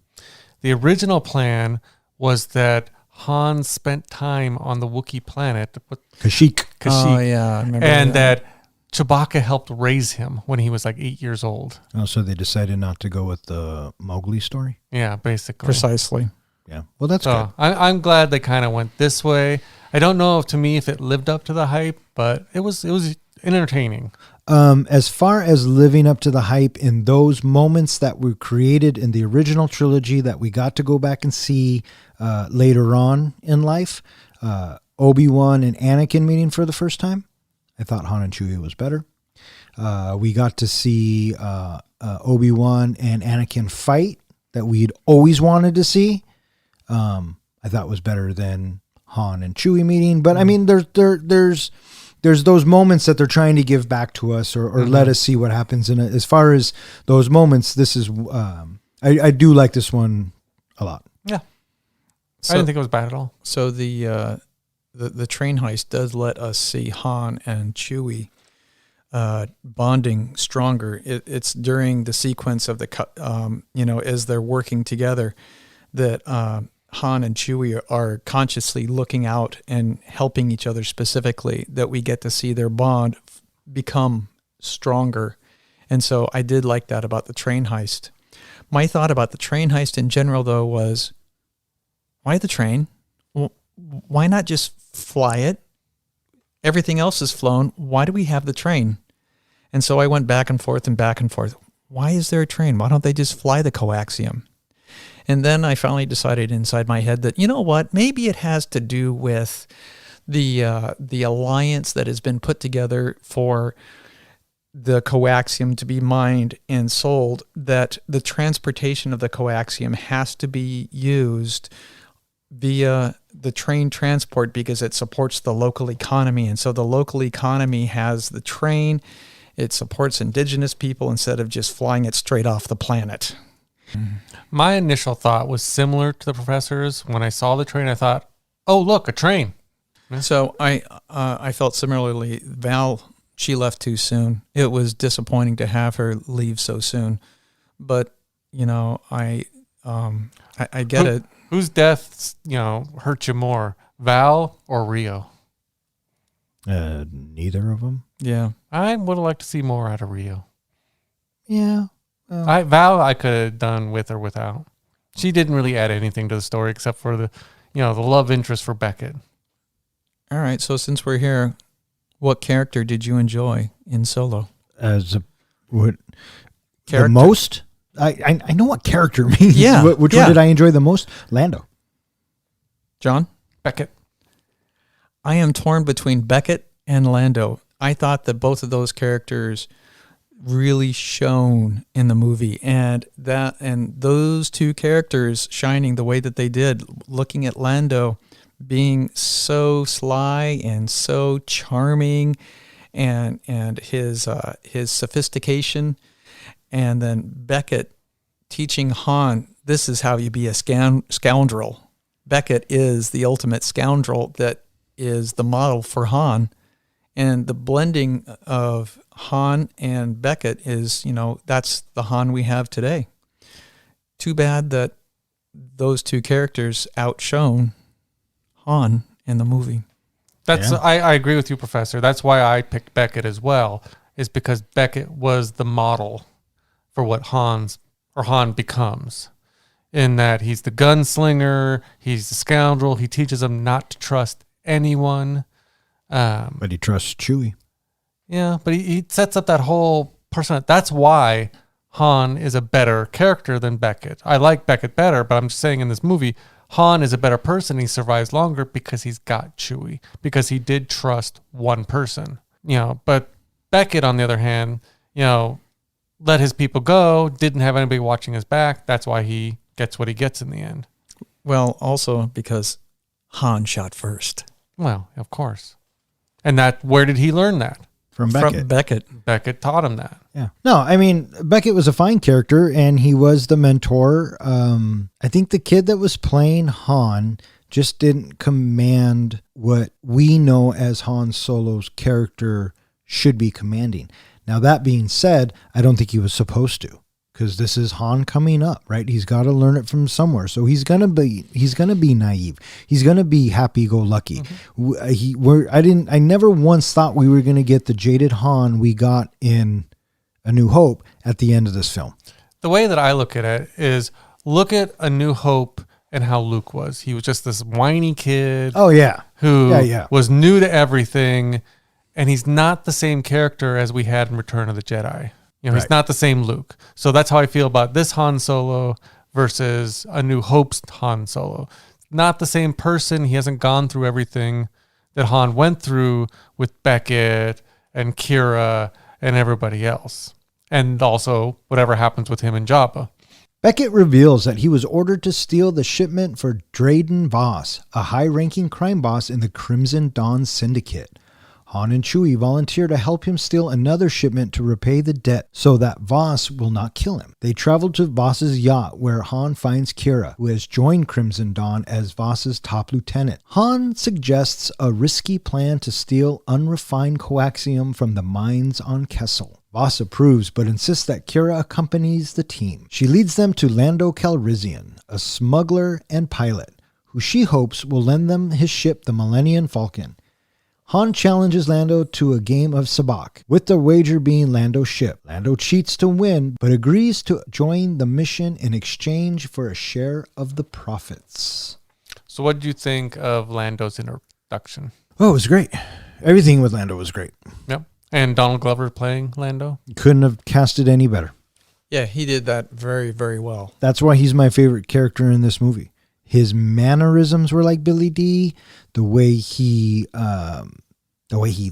C: The original plan was that Han spent time on the Wookiee planet.
B: Kashyyyk.
D: Oh, yeah. I remember
C: and that Chewbacca helped raise him when he was like 8 years old.
B: Oh, so they decided not to go with the Mowgli story?
C: Yeah, basically.
D: Precisely.
B: Yeah. Well, that's good.
C: I'm glad they kind of went this way. I don't know if it lived up to the hype, but it was entertaining.
B: As far as living up to the hype in those moments that were created in the original trilogy that we got to go back and see later on in life, Obi-Wan and Anakin meeting for the first time, I thought Han and Chewie was better. We got to see Obi-Wan and Anakin fight that we'd always wanted to see. I thought was better than Han and Chewie meeting. But I mean, there's those moments that they're trying to give back to us or let us see what happens in it. As far as those moments, this is I do like this one a lot.
C: Yeah,
D: So,
C: I didn't think it was bad at all.
D: So the train heist does let us see Han and Chewie bonding stronger. It's during the sequence of as they're working together that Han and Chewie are consciously looking out and helping each other specifically, that we get to see their bond become stronger. And so I did like that about the train heist. My thought about the train heist in general, though, was, why the train? Well, why not just fly it? Everything else is flown. Why do we have the train? And so I went back and forth and back and forth. Why is there a train? Why don't they just fly the coaxium? And then I finally decided inside my head that, you know what, maybe it has to do with the alliance that has been put together for the coaxium to be mined and sold, that the transportation of the coaxium has to be used via the train transport because it supports the local economy. And so the local economy has the train. It supports indigenous people instead of just flying it straight off the planet.
C: My initial thought was similar to the professor's. When I saw the train, I thought, oh, look, a train.
D: So I felt similarly. Val, she left too soon. It was disappointing to have her leave so soon. But, you know, I get it.
C: Whose death, hurt you more, Val or Rio?
B: Neither of them.
D: Yeah.
C: I would have liked to see more out of Rio.
B: Yeah.
C: Val I could have done with or without. She didn't really add anything to the story except for the love interest for Beckett.
D: All right. So since we're here, what character did you enjoy in Solo?
B: The
D: Character.
B: most? I know what character means.
D: Yeah.
B: Which one did I enjoy the most? Lando.
D: John?
C: Beckett.
D: I am torn between Beckett and Lando. I thought that both of those characters really shone in the movie, and those two characters shining the way that they did, looking at Lando being so sly and so charming, and his sophistication, and then Beckett teaching Han, this is how you be a scoundrel. Beckett is the ultimate scoundrel that is the model for Han. And the blending of Han and Beckett is, that's the Han we have today. Too bad that those two characters outshone Han in the movie.
C: I agree with you, Professor. That's why I picked Beckett as well, is because Beckett was the model for what Han becomes. In that he's the gunslinger, he's the scoundrel, he teaches them not to trust anyone.
B: But he trusts Chewie.
C: Yeah, but he sets up that whole person. That's why Han is a better character than Beckett. I like Beckett better, but I'm just saying in this movie, Han is a better person. He survives longer because he's got Chewie, because he did trust one person. But Beckett, on the other hand, let his people go, didn't have anybody watching his back. That's why he gets what he gets in the end.
D: Well, also because Han shot first.
C: Well, of course. And where did he learn that?
B: From Beckett.
D: From Beckett.
C: Beckett taught him that.
B: Yeah. No, I mean, Beckett was a fine character, and he was the mentor. I think the kid that was playing Han just didn't command what we know as Han Solo's character should be commanding. Now, that being said, I don't think he was supposed to, because this is Han coming up, right? He's got to learn it from somewhere. So he's gonna be naive. He's gonna be happy-go-lucky.
C: Mm-hmm.
B: I never once thought we were gonna get the jaded Han we got in A New Hope at the end of this film.
C: The way that I look at it is, look at A New Hope and how Luke was. He was just this whiny kid.
B: Oh yeah,
C: who was new to everything, and he's not the same character as we had in Return of the Jedi. He's not the same Luke. So that's how I feel about this Han Solo versus A New Hope's Han Solo. Not the same person. He hasn't gone through everything that Han went through with Beckett and Kira and everybody else. And also whatever happens with him and Jabba.
B: Beckett reveals that he was ordered to steal the shipment for Drayden Voss, a high-ranking crime boss in the Crimson Dawn Syndicate. Han and Chewie volunteer to help him steal another shipment to repay the debt so that Voss will not kill him. They travel to Voss's yacht where Han finds Kira, who has joined Crimson Dawn as Voss's top lieutenant. Han suggests a risky plan to steal unrefined coaxium from the mines on Kessel. Voss approves but insists that Kira accompanies the team. She leads them to Lando Calrissian, a smuggler and pilot, who she hopes will lend them his ship, the Millennium Falcon. Han challenges Lando to a game of sabacc, with the wager being Lando's ship. Lando cheats to win, but agrees to join the mission in exchange for a share of the profits.
C: So what did you think of Lando's introduction?
B: Oh, it was great. Everything with Lando was great.
C: Yep. And Donald Glover playing Lando?
B: Couldn't have cast it any better.
D: Yeah, he did that very, very well.
B: That's why he's my favorite character in this movie. His mannerisms were like Billy D. The way he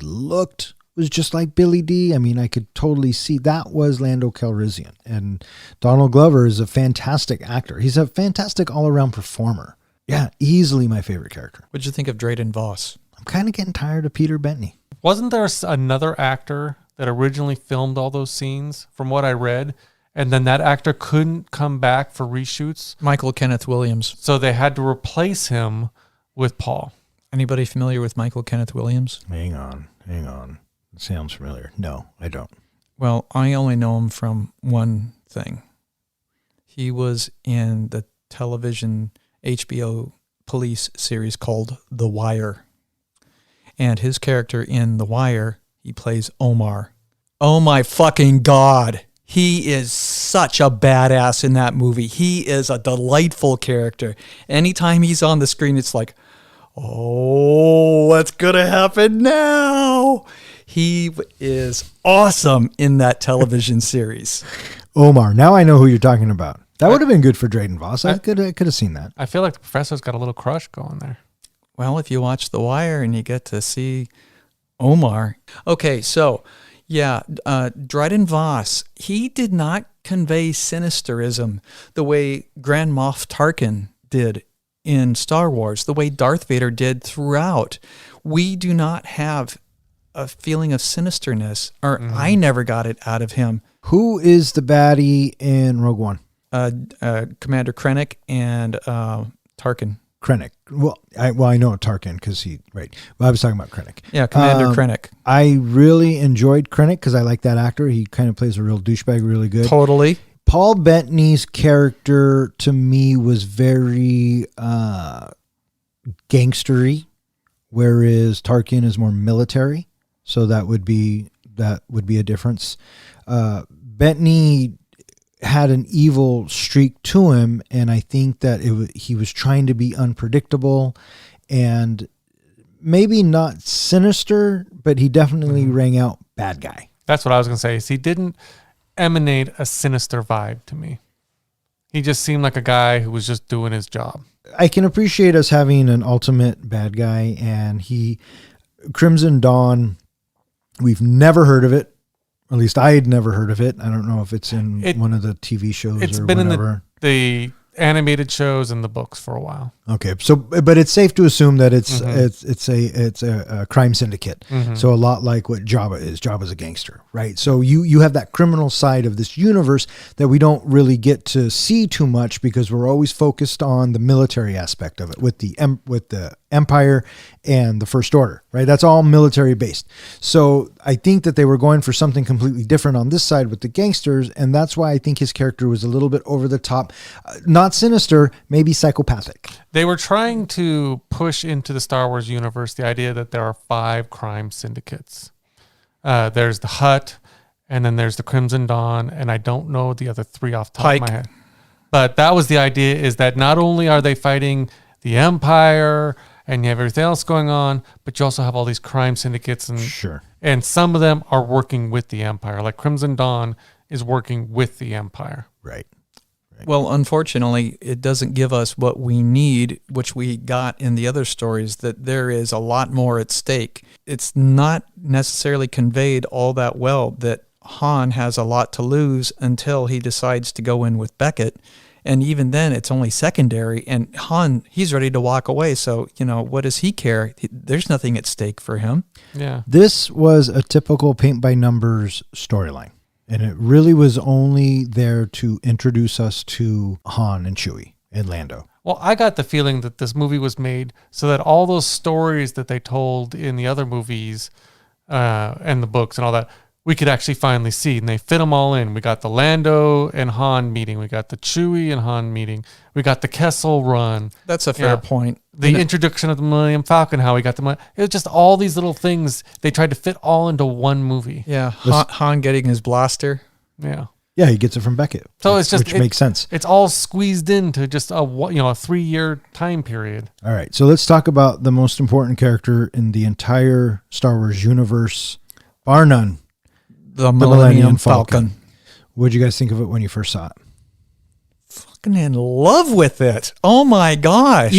B: looked was just like Billy D. I mean, I could totally see that was Lando Calrissian. And Donald Glover is a fantastic actor. He's a fantastic all-around performer. Yeah, easily my favorite character.
D: What'd you think of Drayden Voss?
B: I'm kind of getting tired of Peter Bettany.
C: Wasn't there another actor that originally filmed all those scenes, from what I read, and then that actor couldn't come back for reshoots.
D: Michael Kenneth Williams.
C: So they had to replace him with Paul.
D: Anybody familiar with Michael Kenneth Williams?
B: Hang on. It sounds familiar. No, I don't.
D: Well, I only know him from one thing. He was in the television HBO police series called The Wire. And his character in The Wire, he plays Omar. Oh my fucking God. He is such a badass in that movie. He is a delightful character. Anytime he's on the screen, it's like, oh, what's going to happen now? He is awesome in that television series.
B: Omar. Now I know who you're talking about. That would have been good for Drayden Voss. I could have seen that.
C: I feel like the professor's got a little crush going there.
D: Well, if you watch The Wire and you get to see Omar. Okay, so, yeah, Drayden Voss, he did not convey sinisterism the way Grand Moff Tarkin did in Star Wars, the way Darth Vader did throughout. We do not have a feeling of sinisterness, or I never got it out of him.
B: Who is the baddie in Rogue One?
D: Commander Krennic and Tarkin.
B: Krennic. Well, I know Tarkin because right. Well, I was talking about Krennic.
D: Yeah, Commander Krennic.
B: I really enjoyed Krennic because I like that actor. He kind of plays a real douchebag really good.
D: Totally.
B: Paul Bettany's character to me was very gangstery, whereas Tarkin is more military. So that would be a difference. Bettany had an evil streak to him, and I think that he was trying to be unpredictable and maybe not sinister, but he definitely rang out bad guy.
C: That's what I was going to say. Is he didn't emanate a sinister vibe to me. He just seemed like a guy who was just doing his job.
B: I can appreciate us having an ultimate bad guy, and Crimson Dawn, we've never heard of it. At least I had never heard of it. I don't know if it's in one of the TV shows
C: it's
B: or
C: been
B: whatever.
C: In the animated shows and the books for a while.
B: Okay, so but it's safe to assume that it's a crime syndicate. So a lot like what Jabba is. Jabba's a gangster, right? So you have that criminal side of this universe that we don't really get to see too much because we're always focused on the military aspect of it with the Empire and the First Order, right? That's all military based. So I think that they were going for something completely different on this side with the gangsters, and that's why I think his character was a little bit over the top, not sinister, maybe psychopathic.
C: They were trying to push into the Star Wars universe the idea that there are 5 crime syndicates. There's the Hutt, and then there's the Crimson Dawn, and I don't know the other 3 off the top of my head. But that was the idea, is that not only are they fighting the Empire and you have everything else going on, but you also have all these crime syndicates, and
B: Sure.
C: and some of them are working with the Empire. Like Crimson Dawn is working with the Empire.
B: Right.
D: Well, unfortunately, it doesn't give us what we need, which we got in the other stories, that there is a lot more at stake. It's not necessarily conveyed all that well that Han has a lot to lose until he decides to go in with Beckett. And even then, it's only secondary. And Han, he's ready to walk away. So, what does he care? There's nothing at stake for him.
C: Yeah.
B: This was a typical paint by numbers storyline. And it really was only there to introduce us to Han and Chewie and Lando.
C: Well, I got the feeling that this movie was made so that all those stories that they told in the other movies and the books and all that, we could actually finally see. And they fit them all in. We got the Lando and Han meeting. We got the Chewie and Han meeting. We got the Kessel Run.
D: That's a fair point.
C: The introduction of the Millennium Falcon, how we got it was just all these little things. They tried to fit all into one movie.
D: Yeah, Han getting his blaster.
C: Yeah.
B: Yeah, he gets it from Beckett.
C: So it's just,
B: which makes sense.
C: It's all squeezed into just a 3-year time period.
B: All right, so let's talk about the most important character in the entire Star Wars universe, bar none.
D: The Millennium Falcon.
B: What did you guys think of it when you first saw it?
D: Fucking in love with it. Oh my gosh.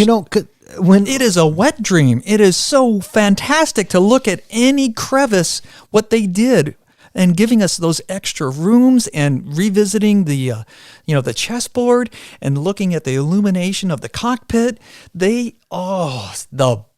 B: When
D: it is a wet dream. It is so fantastic to look at any crevice, what they did, and giving us those extra rooms and revisiting the chessboard and looking at the illumination of the cockpit. The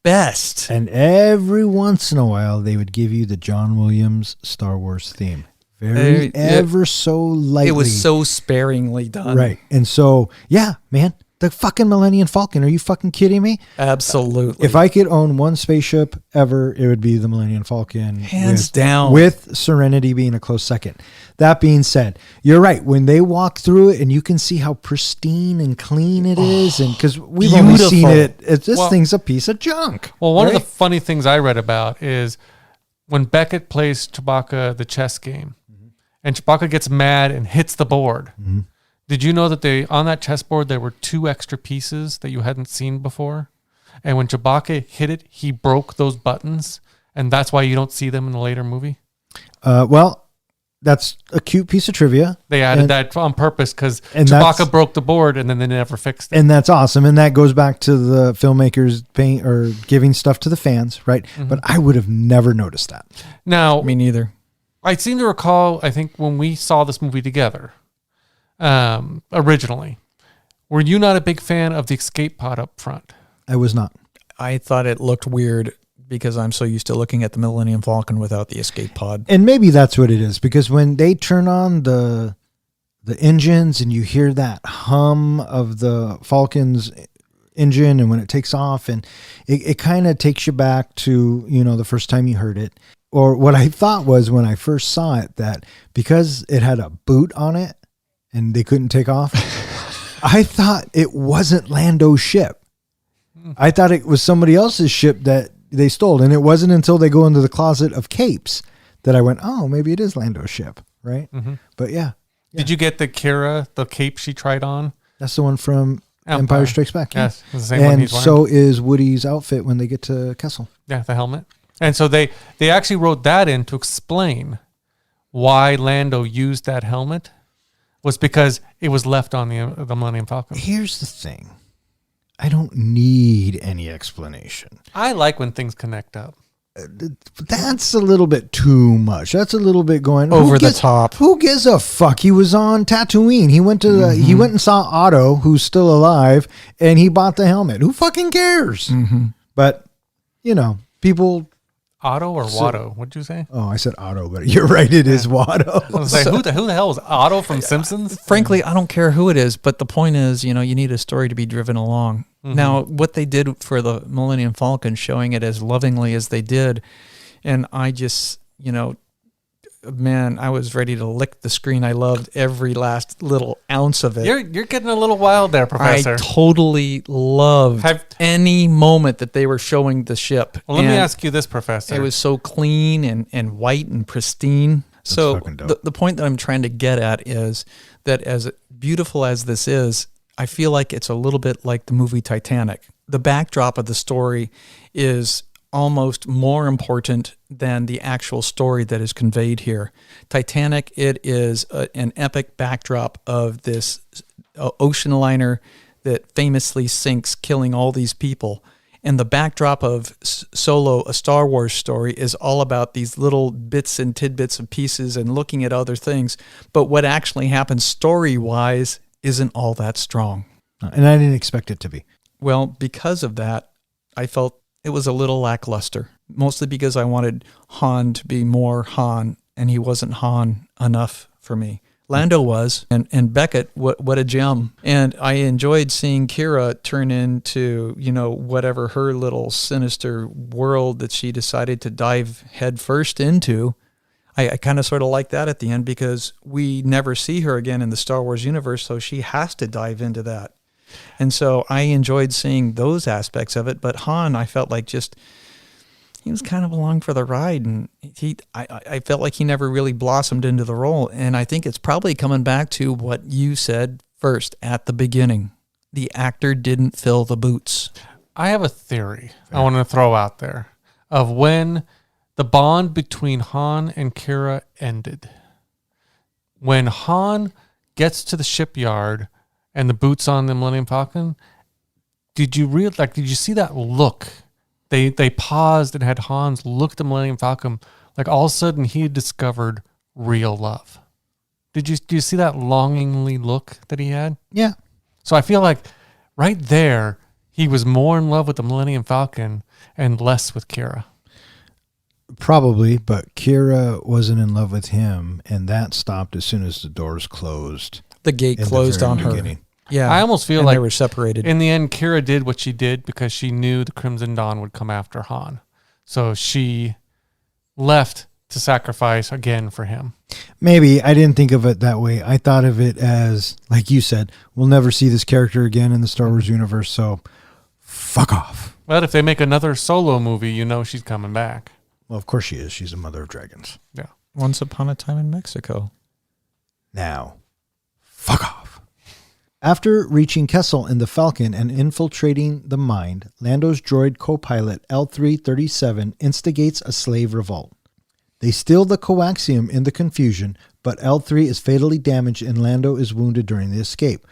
D: best.
B: And every once in a while, they would give you the John Williams Star Wars theme. ever so lightly.
D: It was so sparingly done.
B: Right. And so, yeah, man, the fucking Millennium Falcon. Are you fucking kidding me?
D: Absolutely.
B: If I could own one spaceship ever, it would be the Millennium Falcon.
D: Hands down.
B: With Serenity being a close second. That being said, you're right. When they walk through it and you can see how pristine and clean it is, and because we've only seen it, this thing's a piece of junk.
C: Well, one of the funny things I read about is when Beckett plays Chewbacca the chess game, and Chewbacca gets mad and hits the board.
B: Mm-hmm.
C: Did you know that on that chessboard there were 2 extra pieces that you hadn't seen before? And when Chewbacca hit it, he broke those buttons, and that's why you don't see them in the later movie?
B: Well, that's a cute piece of trivia.
C: They added that on purpose because Chewbacca broke the board, and then they never fixed it.
B: And that's awesome. And that goes back to the filmmakers paying or giving stuff to the fans, right? Mm-hmm. But I would have never noticed that.
C: Now,
D: me neither.
C: I seem to recall, I think when we saw this movie together, originally, were you not a big fan of the escape pod up front?
B: I was not.
D: I thought it looked weird because I'm so used to looking at the Millennium Falcon without the escape pod.
B: And maybe that's what it is, because when they turn on the engines and you hear that hum of the Falcon's engine, and when it takes off, and it kind of takes you back to, the first time you heard it. Or what I thought was when I first saw it, that because it had a boot on it and they couldn't take off, I thought it wasn't Lando's ship. I thought it was somebody else's ship that they stole. And it wasn't until they go into the closet of capes that I went, oh, maybe it is Lando's ship, right? Mm-hmm. But yeah.
C: Did you get the cape she tried on?
B: That's the one from Empire Strikes Back.
C: Yes, the same one he's wearing.
B: So is Woody's outfit when they get to Kessel.
C: Yeah, the helmet. And so they actually wrote that in to explain why Lando used that helmet, was because it was left on the Millennium Falcon.
B: Here's the thing. I don't need any explanation.
C: I like when things connect up.
B: That's a little bit too much. That's a little bit going
D: over the top.
B: Who gives a fuck? He was on Tatooine. He went to he went and saw Otto, who's still alive, and he bought the helmet. Who fucking cares? Mm-hmm. But people.
C: Otto or Watto? What'd you say?
B: Oh, I said Otto, but you're right. It is Watto.
C: I was like, who the hell is Otto from Simpsons?
D: Frankly, I don't care who it is, but the point is, you need a story to be driven along. Mm-hmm. Now, what they did for the Millennium Falcon, showing it as lovingly as they did, and I just, man, I was ready to lick the screen. I loved every last little ounce of it.
C: You're getting a little wild there, Professor.
D: I totally loved any moment that they were showing the ship.
C: Well, let me ask you this, Professor.
D: It was so clean and white and pristine.
B: That's
D: so
B: the
D: point that I'm trying to get at is that as beautiful as this is, I feel like it's a little bit like the movie Titanic. The backdrop of the story is almost more important than the actual story that is conveyed here. Titanic, it is an epic backdrop of this ocean liner that famously sinks, killing all these people. And the backdrop of Solo, a Star Wars story, is all about these little bits and tidbits of pieces and looking at other things. But what actually happens story-wise isn't all that strong.
B: And I didn't expect it to be.
D: Well, because of that, I felt it was a little lackluster, mostly because I wanted Han to be more Han, and he wasn't Han enough for me. Lando was, and Beckett, what a gem. And I enjoyed seeing Kira turn into, whatever her little sinister world that she decided to dive headfirst into. I kind of sort of like that at the end, because we never see her again in the Star Wars universe, so she has to dive into that. And so I enjoyed seeing those aspects of it. But Han, I felt like he was kind of along for the ride. And I felt like he never really blossomed into the role. And I think it's probably coming back to what you said first at the beginning. The actor didn't fill the boots.
C: I have a theory I want to throw out there of when the bond between Han and Kira ended. When Han gets to the shipyard and the boots on the Millennium Falcon, did you see that look? They paused and had Hans look at the Millennium Falcon like all of a sudden he had discovered real love. Do you see that longingly look that he had?
B: Yeah.
C: So I feel like right there he was more in love with the Millennium Falcon and less with Kira.
B: Probably, but Kira wasn't in love with him, and that stopped as soon as the doors closed.
D: The gate
B: in the
D: closed
B: very
D: on her.
B: beginning.
D: Yeah.
C: I almost feel
D: and
C: like
D: they were separated.
C: in the end, Kira did what she did because she knew the Crimson Dawn would come after Han. So she left to sacrifice again for him.
B: Maybe. I didn't think of it that way. I thought of it as, like you said, we'll never see this character again in the Star Wars universe, so fuck off.
C: But if they make another Solo movie, you know she's coming back.
B: Well, of course she is. She's a mother of dragons.
C: Yeah.
D: Once upon a time in Mexico.
B: Now, fuck off. After reaching Kessel in the Falcon and infiltrating the mind, Lando's droid co-pilot L3-37 instigates a slave revolt. They steal the coaxium in the confusion, but L3 is fatally damaged and Lando is wounded during the escape.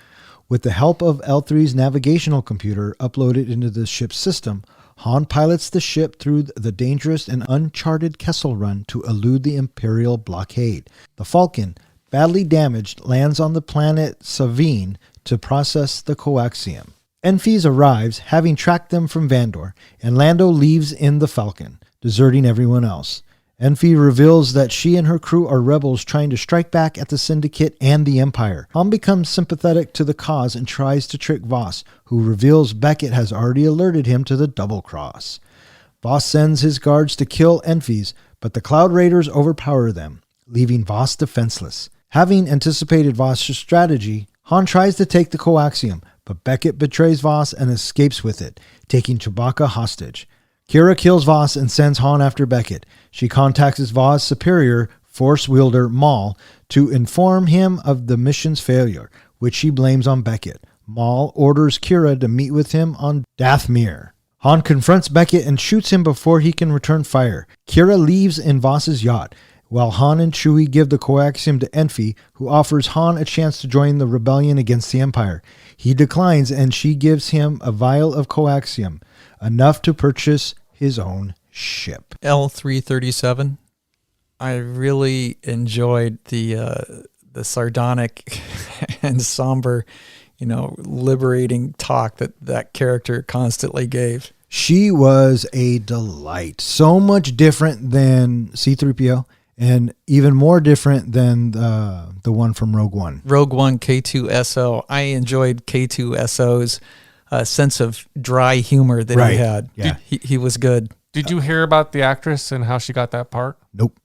B: With the help of L3's navigational computer uploaded into the ship's system, Han pilots the ship through the dangerous and uncharted Kessel Run to elude the Imperial blockade. The Falcon, badly damaged, lands on the planet Savine to process the coaxium. Enfys arrives, having tracked them from Vandor, and Lando leaves in the Falcon, deserting everyone else. Enfy reveals that she and her crew are rebels trying to strike back at the Syndicate and the Empire. Han becomes sympathetic to the cause and tries to trick Voss, who reveals Beckett has already alerted him to the double cross. Voss sends his guards to kill Enfys, but the Cloud Raiders overpower them, leaving Voss defenseless. Having anticipated Voss' strategy, Han tries to take the coaxium, but Beckett betrays Voss and escapes with it, taking Chewbacca hostage. Kira kills Voss and sends Han after Beckett. She contacts Voss' superior, Force wielder Maul, to inform him of the mission's failure, which she blames on Beckett. Maul orders Kira to meet with him on Dathomir. Han confronts Beckett and shoots him before he can return fire. Kira leaves in Voss' yacht, while Han and Chewie give the coaxium to Enfy, who offers Han a chance to join the rebellion against the Empire. He declines, and she gives him a vial of coaxium, enough to purchase his own ship.
D: L337. I really enjoyed the sardonic and somber, liberating talk that character constantly gave.
B: She was a delight. So much different than C-3PO, and even more different than the one from Rogue One.
D: Rogue One, K2SO. I enjoyed K2SO's sense of dry humor that he had.
B: Yeah.
D: He was good.
C: Did you hear about the actress and how she got that part?
B: Nope.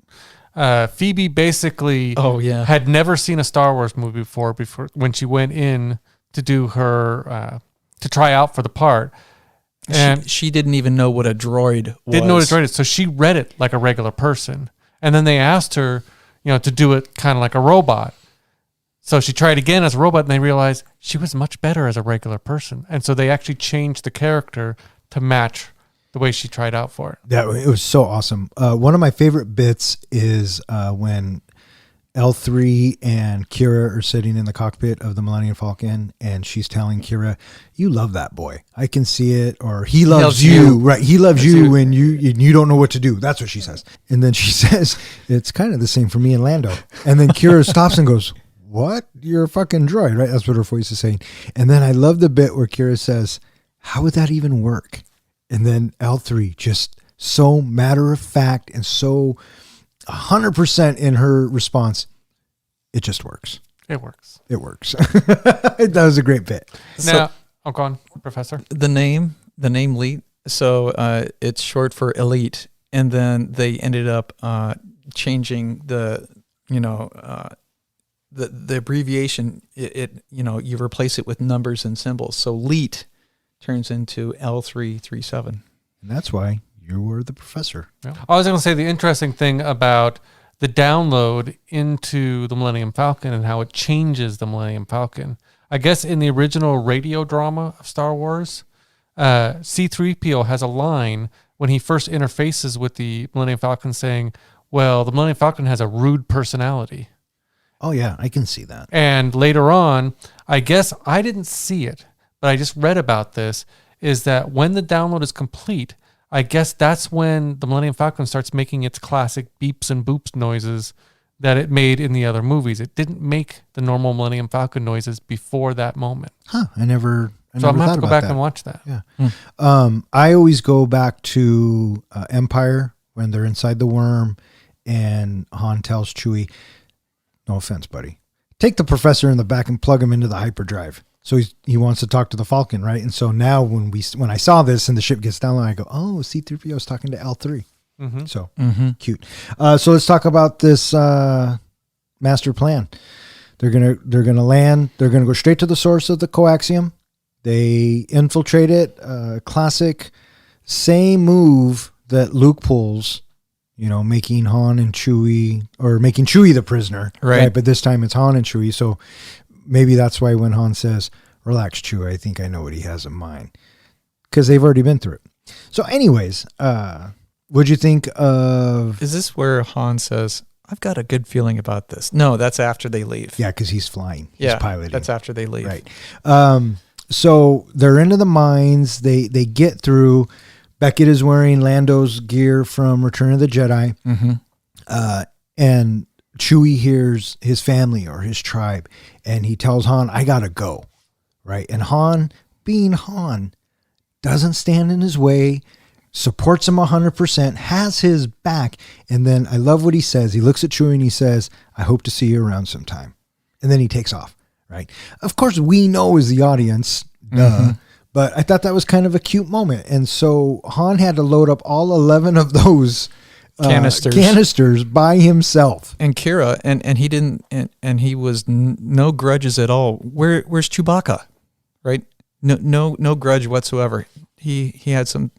C: Phoebe basically had never seen a Star Wars movie before when she went in to do her to try out for the part. And
D: she didn't even know what a droid was.
C: Didn't know what a droid is, so she read it like a regular person. And then they asked her, to do it kind of like a robot. So she tried again as a robot, and they realized she was much better as a regular person. And so they actually changed the character to match the way she tried out for it.
B: It was so awesome. One of my favorite bits is when L3 and Kira are sitting in the cockpit of the Millennium Falcon, and she's telling Kira, "You love that boy. I can see it." Or he loves you. Right? He loves you when you don't know what to do. That's what she says. And then she says, "It's kind of the same for me and Lando." And then Kira stops and goes, "What? You're a fucking droid," right? That's what her voice is saying. And then I love the bit where Kira says, "How would that even work?" And then L3 just so matter of fact and so 100% in her response. It just works.
C: It works.
B: It works. That was a great bit.
C: Now, go on, Professor.
D: The name Elite. So it's short for elite, and then they ended up changing the abbreviation. You replace it with numbers and symbols. So elite turns into L337.
B: And that's why you were the professor.
C: Yeah. I was going to say the interesting thing about the download into the Millennium Falcon and how it changes the Millennium Falcon. I guess in the original radio drama of Star Wars, C-3PO has a line when he first interfaces with the Millennium Falcon saying, well, the Millennium Falcon has a rude personality.
B: Oh, yeah, I can see that.
C: And later on, I guess I didn't see it, but I just read about this, is that when the download is complete, I guess that's when the Millennium Falcon starts making its classic beeps and boops noises that it made in the other movies. It didn't make the normal Millennium Falcon noises before that moment.
B: Huh, I never
C: So I'm going to have to go back
B: that.
C: and watch that.
B: Yeah. I always go back to Empire when they're inside the worm, and Han tells Chewie, "No offense, buddy, take the professor in the back and plug him into the hyperdrive." So he wants to talk to the Falcon, right? And so now when I saw this and the ship gets down, I go, "Oh, C-3PO is talking to L3."
C: Mm-hmm.
B: So cute. So let's talk about this master plan. They're gonna land. They're gonna go straight to the source of the coaxium. They infiltrate it. Classic, same move that Luke pulls. Making Han and Chewie, or making Chewie the prisoner,
D: right?
B: But this time it's Han and Chewie. So maybe that's why when Han says, "Relax, Chewie, I think I know what he has in mind," because they've already been through it. So, anyways, what'd you think of?
D: Is this where Han says, "I've got a good feeling about this"? No, that's after they leave.
B: Yeah, because he's flying. He's piloting.
D: That's after they leave.
B: Right. So they're into the mines. They get through. Beckett is wearing Lando's gear from Return of the Jedi. And Chewie hears his family or his tribe, and he tells Han, "I gotta go." Right. And Han, being Han, doesn't stand in his way, supports him 100%, has his back. And then I love what he says. He looks at Chewie and he says, "I hope to see you around sometime." And then he takes off. Right. Of course, we know as the audience, but I thought that was kind of a cute moment. And so Han had to load up all 11 of those canisters by himself.
D: And Kira, and he didn't, and he was no grudges at all. Where's Chewbacca? Right? No grudge whatsoever. He had some.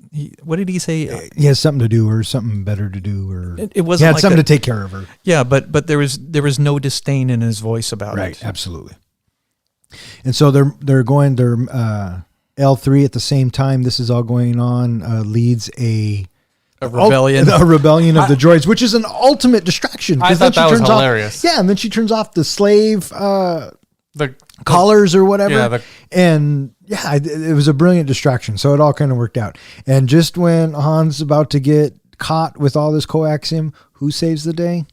D: What did he say?
B: He has something to do, or something better to do, or
D: it wasn't.
B: He had
D: like
B: something to take care of her.
D: Yeah, but there was no disdain in his voice about it.
B: Right, absolutely. And so they're going. They're L3 at the same time. This is all going on. Leads a
D: rebellion.
B: A rebellion of the droids, which is an ultimate distraction.
C: I thought that was hilarious.
B: And then she turns off the slave
C: the
B: collars or whatever.
C: Yeah,
B: it was a brilliant distraction. So it all kind of worked out. And just when Han's about to get caught with all this coaxium, who saves the day?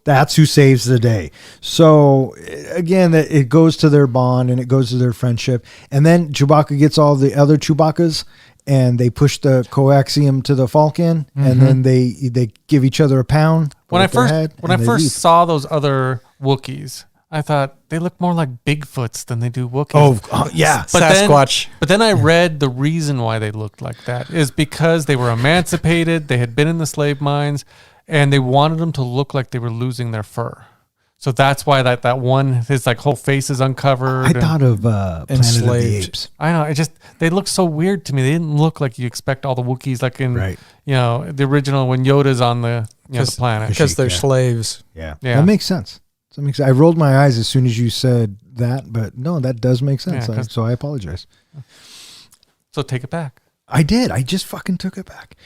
B: That's who saves the day. So again, it goes to their bond and it goes to their friendship. And then Chewbacca gets all the other Chewbaccas, and they push the coaxium to the Falcon, and then they give each other a pound.
C: When I first saw those other Wookiees, I thought they look more like Bigfoots than they do Wookiees.
B: Oh yeah,
D: Sasquatch.
C: But then I read the reason why they looked like that is because they were emancipated. They had been in the slave mines, and they wanted them to look like they were losing their fur. So that's why that one, his whole face is uncovered.
B: I thought of Planet of the Apes.
C: I know. They look so weird to me. They didn't look like you expect all the Wookiees like in, the original when Yoda's on the planet.
D: Because they're slaves.
B: Yeah. That makes sense. I rolled my eyes as soon as you said that, but no, that does make sense. So I apologize.
C: So take it back.
B: I did. I just fucking took it back.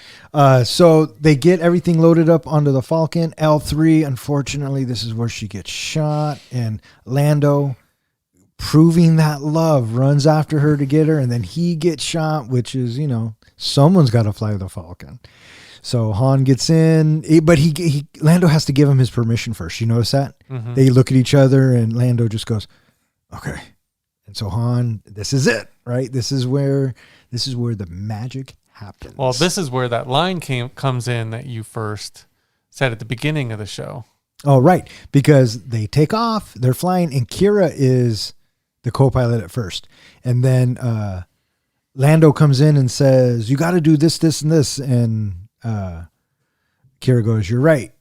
B: So they get everything loaded up onto the Falcon. L3, unfortunately, this is where she gets shot. And Lando, proving that love, runs after her to get her. And then he gets shot, which is, someone's got to fly the Falcon. So Han gets in, but Lando has to give him his permission first. You notice that? Mm-hmm. They look at each other and Lando just goes, "Okay." And so Han, this is it, right? This is where the magic happens.
C: Well, this is where that line comes in that you first said at the beginning of the show.
B: Oh, right. Because they take off, they're flying, and Kira is the co-pilot at first. And then Lando comes in and says, "You got to do this, this, and this." And Kira goes, "You're right."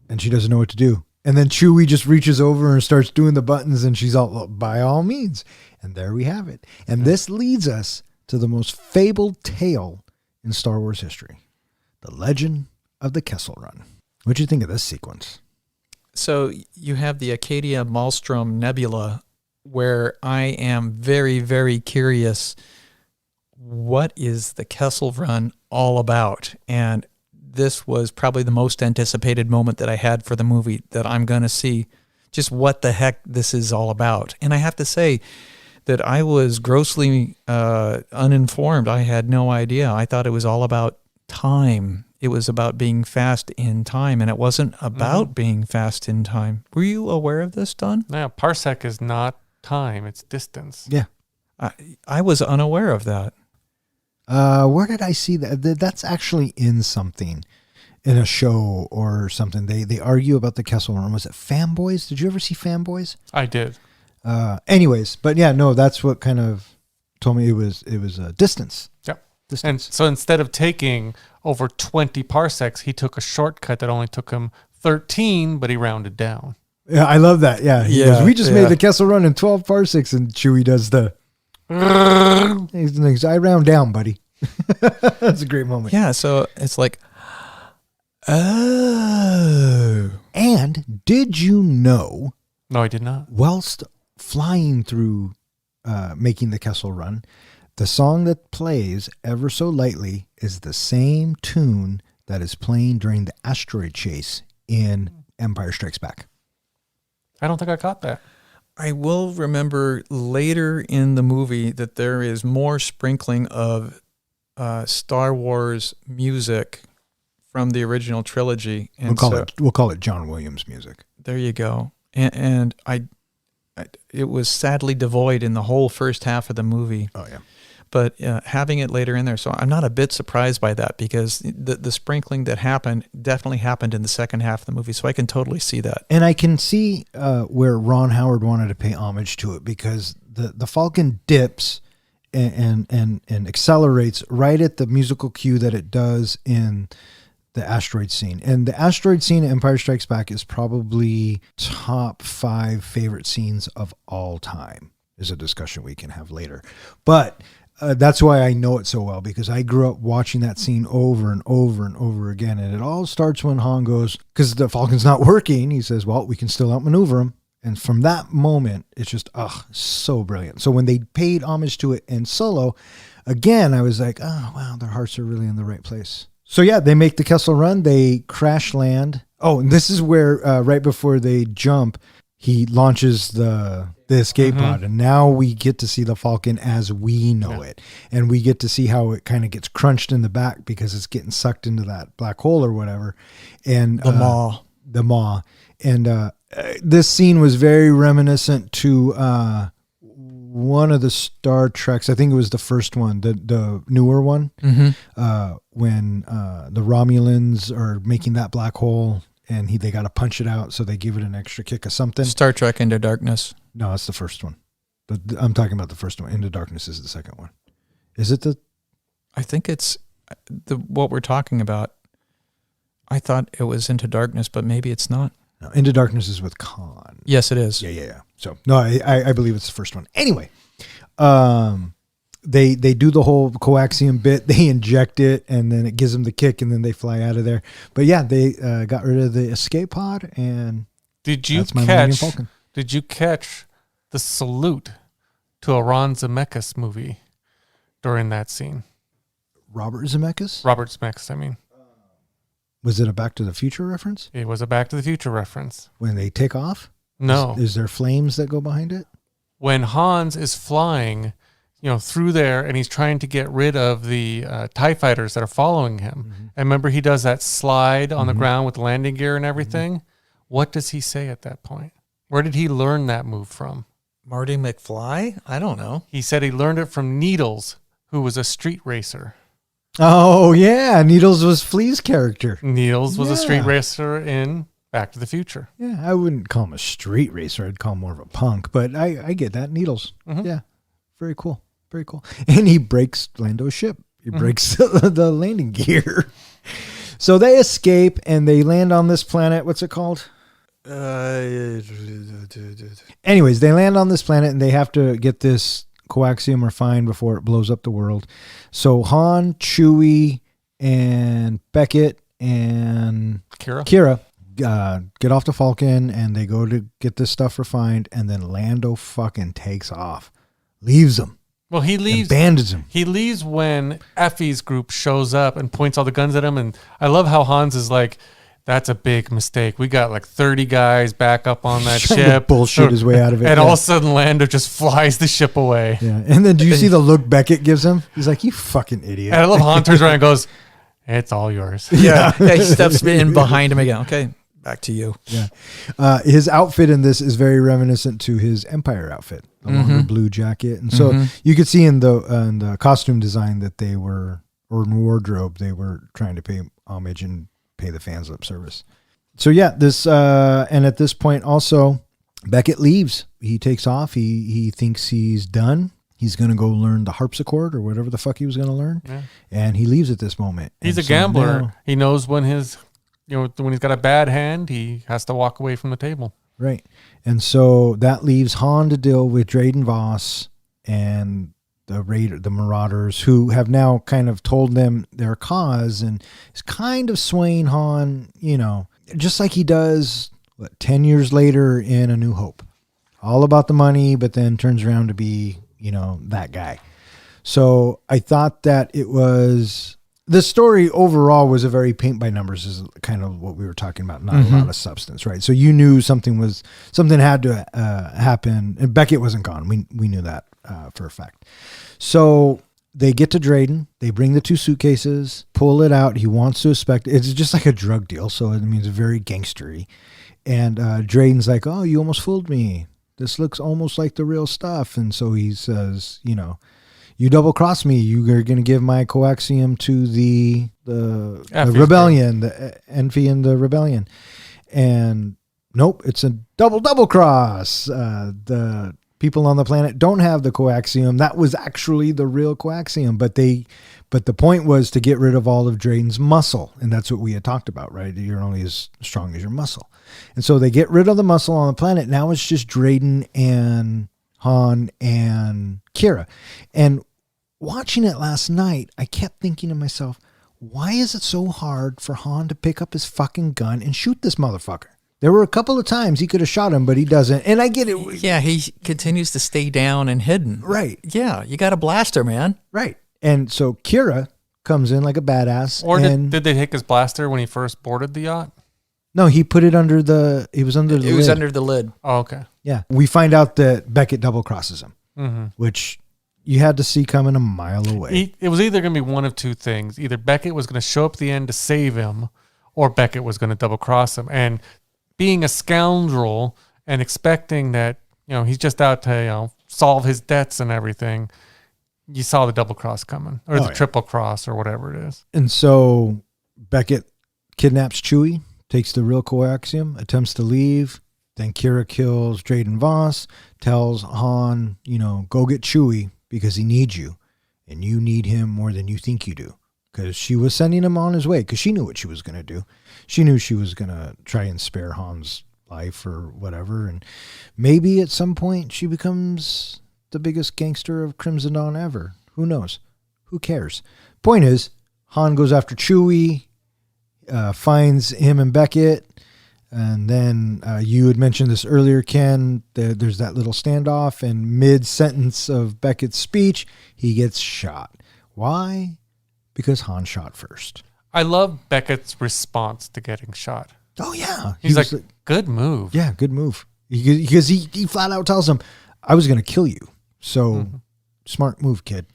B: And she doesn't know what to do. And then Chewie just reaches over and starts doing the buttons, and she's all, "By all means." And there we have it. And this leads us to the most fabled tale in Star Wars history, the legend of the Kessel Run. What do you think of this sequence?
D: So you have the Acadia Maelstrom Nebula, where I am very, very curious. What is the Kessel Run all about? And this was probably the most anticipated moment that I had for the movie, that I'm going to see just what the heck this is all about. And I have to say that I was grossly uninformed. I had no idea. I thought it was all about time. It was about being fast in time, and it wasn't about being fast in time. Were you aware of this, Don?
C: Yeah, parsec is not time, it's distance.
B: Yeah.
D: I was unaware of that.
B: Where did I see that? That's actually in something, in a show or something. They argue about the Kessel Run. Was it Fanboys? Did you ever see Fanboys?
C: I did.
B: Anyways, but yeah, no, that's what kind of told me it was a distance.
C: Yep.
B: Distance.
C: And so instead of taking over 20 parsecs, he took a shortcut that only took him 13, but he rounded down.
B: Yeah, I love that. Yeah. He goes, we just made the Kessel Run in 12 parsecs, and Chewie does the I round down, buddy. That's a great moment.
D: Yeah, so it's like, oh.
B: And did you know,
C: No, I did not.
B: whilst flying through making the Kessel Run, the song that plays ever so lightly is the same tune that is playing during the asteroid chase in Empire Strikes Back.
C: I don't think I caught that.
D: I will remember later in the movie that there is more sprinkling of Star Wars music from the original trilogy. And
B: We'll call it John Williams music.
D: There you go. And it was sadly devoid in the whole first half of the movie.
B: Oh, yeah.
D: But having it later in there, so I'm not a bit surprised by that, because the sprinkling that happened definitely happened in the second half of the movie, so I can totally see that.
B: And I can see where Ron Howard wanted to pay homage to it, because the Falcon dips and accelerates right at the musical cue that it does in the asteroid scene. And the asteroid scene in Empire Strikes Back is probably top 5 favorite scenes of all time. Is a discussion we can have later. But that's why I know it so well, because I grew up watching that scene over and over and over again. And it all starts when Han goes, because the Falcon's not working. He says, well, we can still outmaneuver him. And from that moment, it's just, so brilliant. So when they paid homage to it in Solo, again, I was like, oh, wow, their hearts are really in the right place. So yeah, they make the Kessel Run. They crash land. Oh, and this is where right before they jump, he launches the escape pod, and now we get to see the Falcon as we know it, and we get to see how it kind of gets crunched in the back because it's getting sucked into that black hole or whatever, and the maw, and this scene was very reminiscent to one of the Star Treks. I think it was the first one, the newer one, when the Romulans are making that black hole. And they got to punch it out, so they give it an extra kick of something.
D: Star Trek Into Darkness.
B: No, it's the first one. I'm talking about the first one. Into Darkness is the second one. Is it the?
D: I think it's what we're talking about. I thought it was Into Darkness, but maybe it's not.
B: No, Into Darkness is with Khan.
D: Yes, it is.
B: Yeah. So no, I believe it's the first one. Anyway, They do the whole coaxium bit. They inject it, and then it gives them the kick, and then they fly out of there. But yeah, they got rid of the escape pod, and that's my Millennium Falcon.
C: Did you catch the salute to a Ron Zemeckis movie during that scene?
B: Robert Zemeckis?
C: Robert Zemeckis, I mean.
B: Was it a Back to the Future reference?
C: It was a Back to the Future reference.
B: When they take off?
C: No.
B: Is there flames that go behind it?
C: When Hans is flying, through there, and he's trying to get rid of the TIE fighters that are following him. And remember, he does that slide on the ground with landing gear and everything. What does he say at that point? Where did he learn that move from?
D: Marty McFly? I don't know.
C: He said he learned it from Needles, who was a street racer.
B: Oh, yeah. Needles was Flea's character.
C: Needles was a street racer in Back to the Future.
B: Yeah, I wouldn't call him a street racer. I'd call him more of a punk, but I get that. Needles. Yeah. Very cool. Very cool. And he breaks Lando's ship. He breaks the landing gear. So they escape and they land on this planet. What's it called? Anyways, they land on this planet and they have to get this coaxium refined before it blows up the world. So Han, Chewie, and Beckett and Kira get off the Falcon, and they go to get this stuff refined, and then Lando fucking takes off. Leaves them.
C: Well, he leaves.
B: Abandons him.
C: He leaves when Effie's group shows up and points all the guns at him. And I love how Hans is like, that's a big mistake. We got like 30 guys back up on that ship.
B: Bullshit his way out of it.
C: And all of a sudden, Lando just flies the ship away.
B: Yeah. And then do you see the look Beckett gives him? He's like, you fucking idiot.
C: And I love Han turns around and goes, it's all yours.
D: Yeah. He steps in behind him again. Okay. Back to you.
B: Yeah. His outfit in this is very reminiscent to his Empire outfit, the longer blue jacket. And so you could see in the costume design that they were, or in wardrobe, they were trying to pay homage and pay the fans lip service. So yeah, this, and at this point also, Beckett leaves. He takes off. He thinks he's done. He's going to go learn the harpsichord or whatever the fuck he was going to learn. Yeah. And he leaves at this moment.
C: He's a gambler. He knows when when he's got a bad hand, he has to walk away from the table.
B: Right. And so that leaves Han to deal with Drayden Voss and the Marauders, who have now kind of told them their cause and is kind of swaying Han, just like he does 10 years later in A New Hope. All about the money, but then turns around to be, that guy. So I thought that the story overall was a very paint by numbers, is kind of what we were talking about. Not a lot of substance, right? So you knew something had to happen, and Beckett wasn't gone. We knew that for a fact. So they get to Drayden. They bring the 2 suitcases, pull it out. He wants to inspect it. It's just like a drug deal, so it means very gangstery. And Drayden's like, "Oh, you almost fooled me. This looks almost like the real stuff." And so he says, "You double-crossed me. You are going to give my coaxium to the rebellion, the Envy and the rebellion." And nope, it's a double cross. The people on the planet don't have the coaxium. That was actually the real coaxium, but the point was to get rid of all of Drayden's muscle, and that's what we had talked about, right? You're only as strong as your muscle. And so they get rid of the muscle on the planet. Now it's just Drayden and Han and Kira. And watching it last night, I kept thinking to myself, why is it so hard for Han to pick up his fucking gun and shoot this motherfucker? There were a couple of times he could have shot him, but he doesn't. And I get it.
D: Yeah, he continues to stay down and hidden.
B: Right.
D: Yeah, you got a blaster, man.
B: Right. And so Kira comes in like a badass.
C: Or did they take his blaster when he first boarded the yacht?
B: No, he put it under it was under the lid.
D: It was under the lid.
C: Oh, okay.
B: Yeah. We find out that Beckett double crosses him, which you had to see coming a mile away.
C: It was either going to be one of two things. Either Beckett was going to show up at the end to save him, or Beckett was going to double cross him. And being a scoundrel and expecting that, he's just out to, solve his debts and everything, you saw the double cross coming, or triple cross, or whatever it is.
B: And so Beckett kidnaps Chewie, takes the real coaxium, attempts to leave. Then Kira kills Drayden Voss, tells Han, go get Chewie because he needs you, and you need him more than you think you do. Because she was sending him on his way, because she knew what she was going to do. She knew she was going to try and spare Han's life or whatever. And maybe at some point she becomes the biggest gangster of Crimson Dawn ever. Who knows? Who cares? Point is, Han goes after Chewie, finds him and Beckett. And then you had mentioned this earlier, Ken. There's that little standoff, and mid-sentence of Beckett's speech, he gets shot. Why? Because Han shot first.
C: I love Beckett's response to getting shot.
B: Oh, yeah.
C: He's like, good move.
B: Yeah, good move. Because he flat out tells him, I was going to kill you. So, smart move, kid.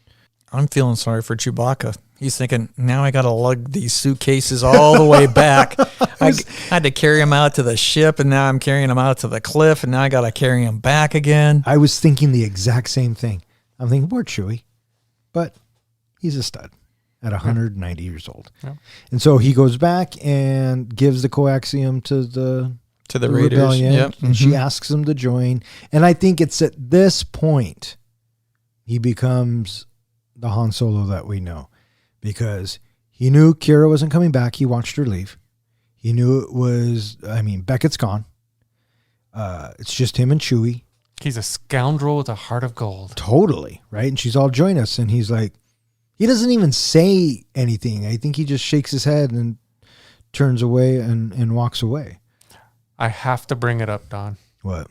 D: I'm feeling sorry for Chewbacca. He's thinking, now I got to lug these suitcases all the way back. I had to carry him out to the ship, and now I'm carrying him out to the cliff, and now I got to carry him back again.
B: I was thinking the exact same thing. I'm thinking, poor Chewie. But he's a stud at 190 years old. Yeah. And so he goes back and gives the coaxium to the
D: Raiders.
B: Rebellion, yep. And she asks him to join. And I think it's at this point he becomes the Han Solo that we know. Because he knew Kira wasn't coming back. He watched her leave. He knew it was, Beckett's gone. It's just him and Chewie.
C: He's a scoundrel with a heart of gold.
B: Totally, right? And she's all, join us. And he's like, he doesn't even say anything. I think he just shakes his head and turns away and walks away.
C: I have to bring it up, Don.
B: What?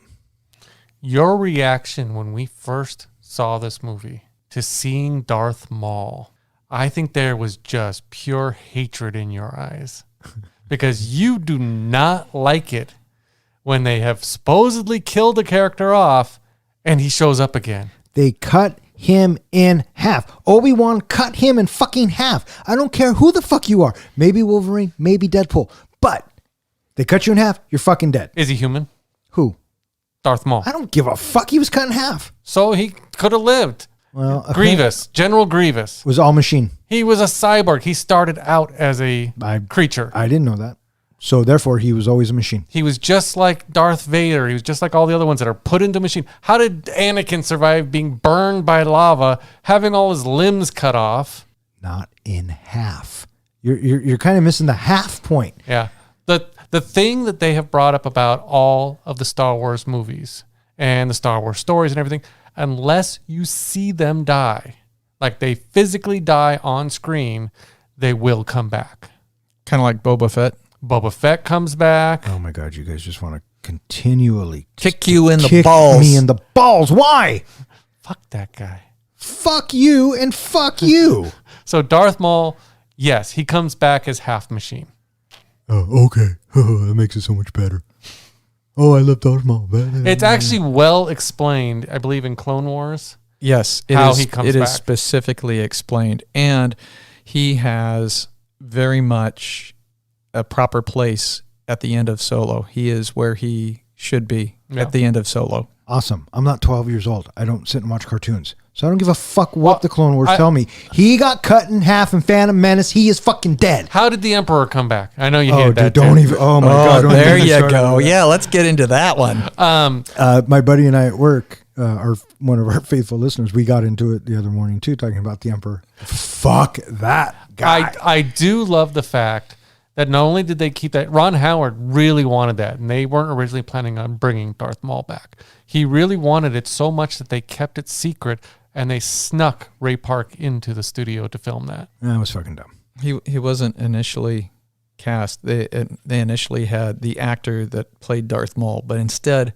C: Your reaction when we first saw this movie to seeing Darth Maul, I think there was just pure hatred in your eyes because you do not like it when they have supposedly killed a character off and he shows up again.
B: They cut him in half. Obi-Wan cut him in fucking half. I don't care who the fuck you are. Maybe Wolverine, maybe Deadpool, but They cut you in half, you're fucking dead.
C: Is he human?
B: Who?
C: Darth Maul.
B: I don't give a fuck. He was cut in half.
C: So he could have lived.
B: Well,
C: Grievous, General Grievous.
B: was all machine.
C: He was a cyborg. He started out as a creature.
B: I didn't know that. So therefore, he was always a machine.
C: He was just like Darth Vader. He was just like all the other ones that are put into machine. How did Anakin survive being burned by lava, having all his limbs cut off?
B: Not in half. You're kind of missing the half point.
C: Yeah. The thing that they have brought up about all of the Star Wars movies and the Star Wars stories and everything, unless you see them die, like they physically die on screen, they will come back.
D: Kind of like Boba Fett.
C: Boba Fett comes back.
B: Oh my God, you guys just want to continually
D: Kick you in the
B: kick
D: balls.
B: me in the balls. Why?
C: Fuck that guy.
B: Fuck you and fuck you.
C: So Darth Maul, yes, he comes back as half machine.
B: Oh, okay. That makes it so much better. Oh, I love Darth Maul.
C: It's actually well explained, I believe, in Clone Wars.
D: Yes,
C: How he comes
D: it is
C: back.
D: specifically explained. And he has very much a proper place at the end of Solo. He is where he should be at the end of Solo.
B: Awesome. I'm not 12 years old. I don't sit and watch cartoons. So I don't give a fuck what the Clone Wars tell me. He got cut in half in Phantom Menace. He is fucking dead.
C: How did the Emperor come back? I know you
B: Oh,
C: hate
B: dude,
C: that.
B: don't
C: too.
B: even. Oh my God. Don't
D: there
B: even
D: you
B: start
D: go.
B: with that.
D: Yeah, let's get into that one.
B: My buddy and I at work, one of our faithful listeners, we got into it the other morning too, talking about the Emperor. Fuck that guy.
C: I do love the fact that not only did they keep that, Ron Howard really wanted that, and they weren't originally planning on bringing Darth Maul back. He really wanted it so much that they kept it secret, and they snuck Ray Park into the studio to film that.
B: That was fucking dumb.
D: He wasn't initially cast. They initially had the actor that played Darth Maul, but instead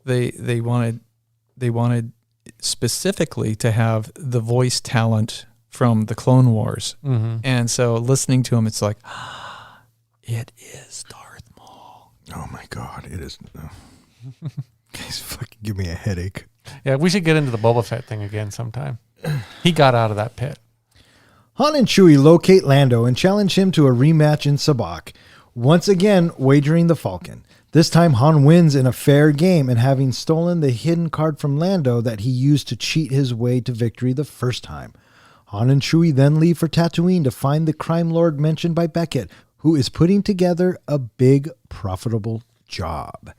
D: they wanted specifically to have the voice talent from the Clone Wars.
C: Mm-hmm.
D: And so listening to him, it's like, it is Darth Maul.
B: Oh my God, it is. Guys, fucking give me a headache.
C: Yeah, we should get into the Boba Fett thing again sometime. He got out of that pit.
B: Han and Chewie locate Lando and challenge him to a rematch in Sabacc, once again wagering the Falcon. This time Han wins in a fair game and having stolen the hidden card from Lando that he used to cheat his way to victory the first time. Han and Chewie then leave for Tatooine to find the crime lord mentioned by Beckett, who is putting together a big, profitable job.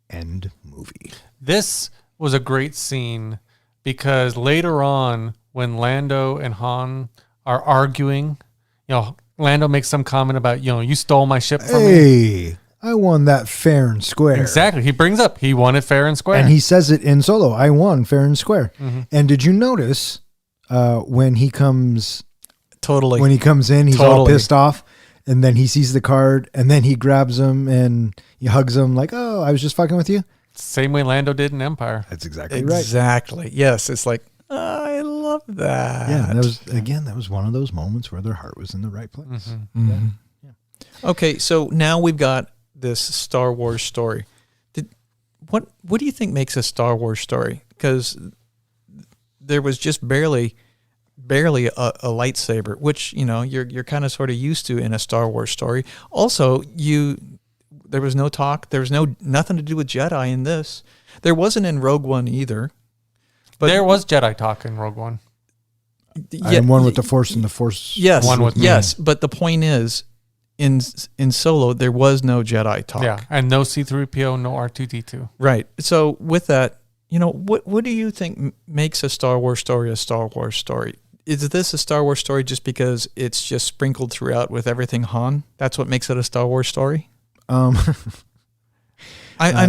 B: End movie.
C: This was a great scene because later on, when Lando and Han are arguing, Lando makes some comment about, you stole my ship from me.
B: Hey, I won that fair and square.
C: Exactly. He brings up, he won it fair and square.
B: And he says it in Solo, I won fair and square.
C: Mm-hmm.
B: And did you notice when he comes in, he's all pissed off, and then he sees the card, and then he grabs him and he hugs him like, oh, I was just fucking with you?
C: Same way Lando did in Empire.
B: That's exactly right.
D: Exactly. Yes, it's like, I love that.
B: Yeah, that was one of those moments where their heart was in the right place.
C: Mm-hmm.
B: Yeah.
D: Okay, so now we've got this Star Wars story. What do you think makes a Star Wars story? Because there was just barely a lightsaber, which you're kind of sort of used to in a Star Wars story. Also, there was no talk. There was nothing to do with Jedi in this. There wasn't in Rogue One either. But
C: there was Jedi talk in Rogue One.
B: And one with the Force and the Force.
D: Yes,
C: one with
D: yes. But the point is, in Solo, there was no Jedi talk.
C: Yeah, and no C-3PO, no R2-D2.
D: Right. So with that, what do you think makes a Star Wars story a Star Wars story? Is this a Star Wars story just because it's just sprinkled throughout with everything Han? That's what makes it a Star Wars story? I'm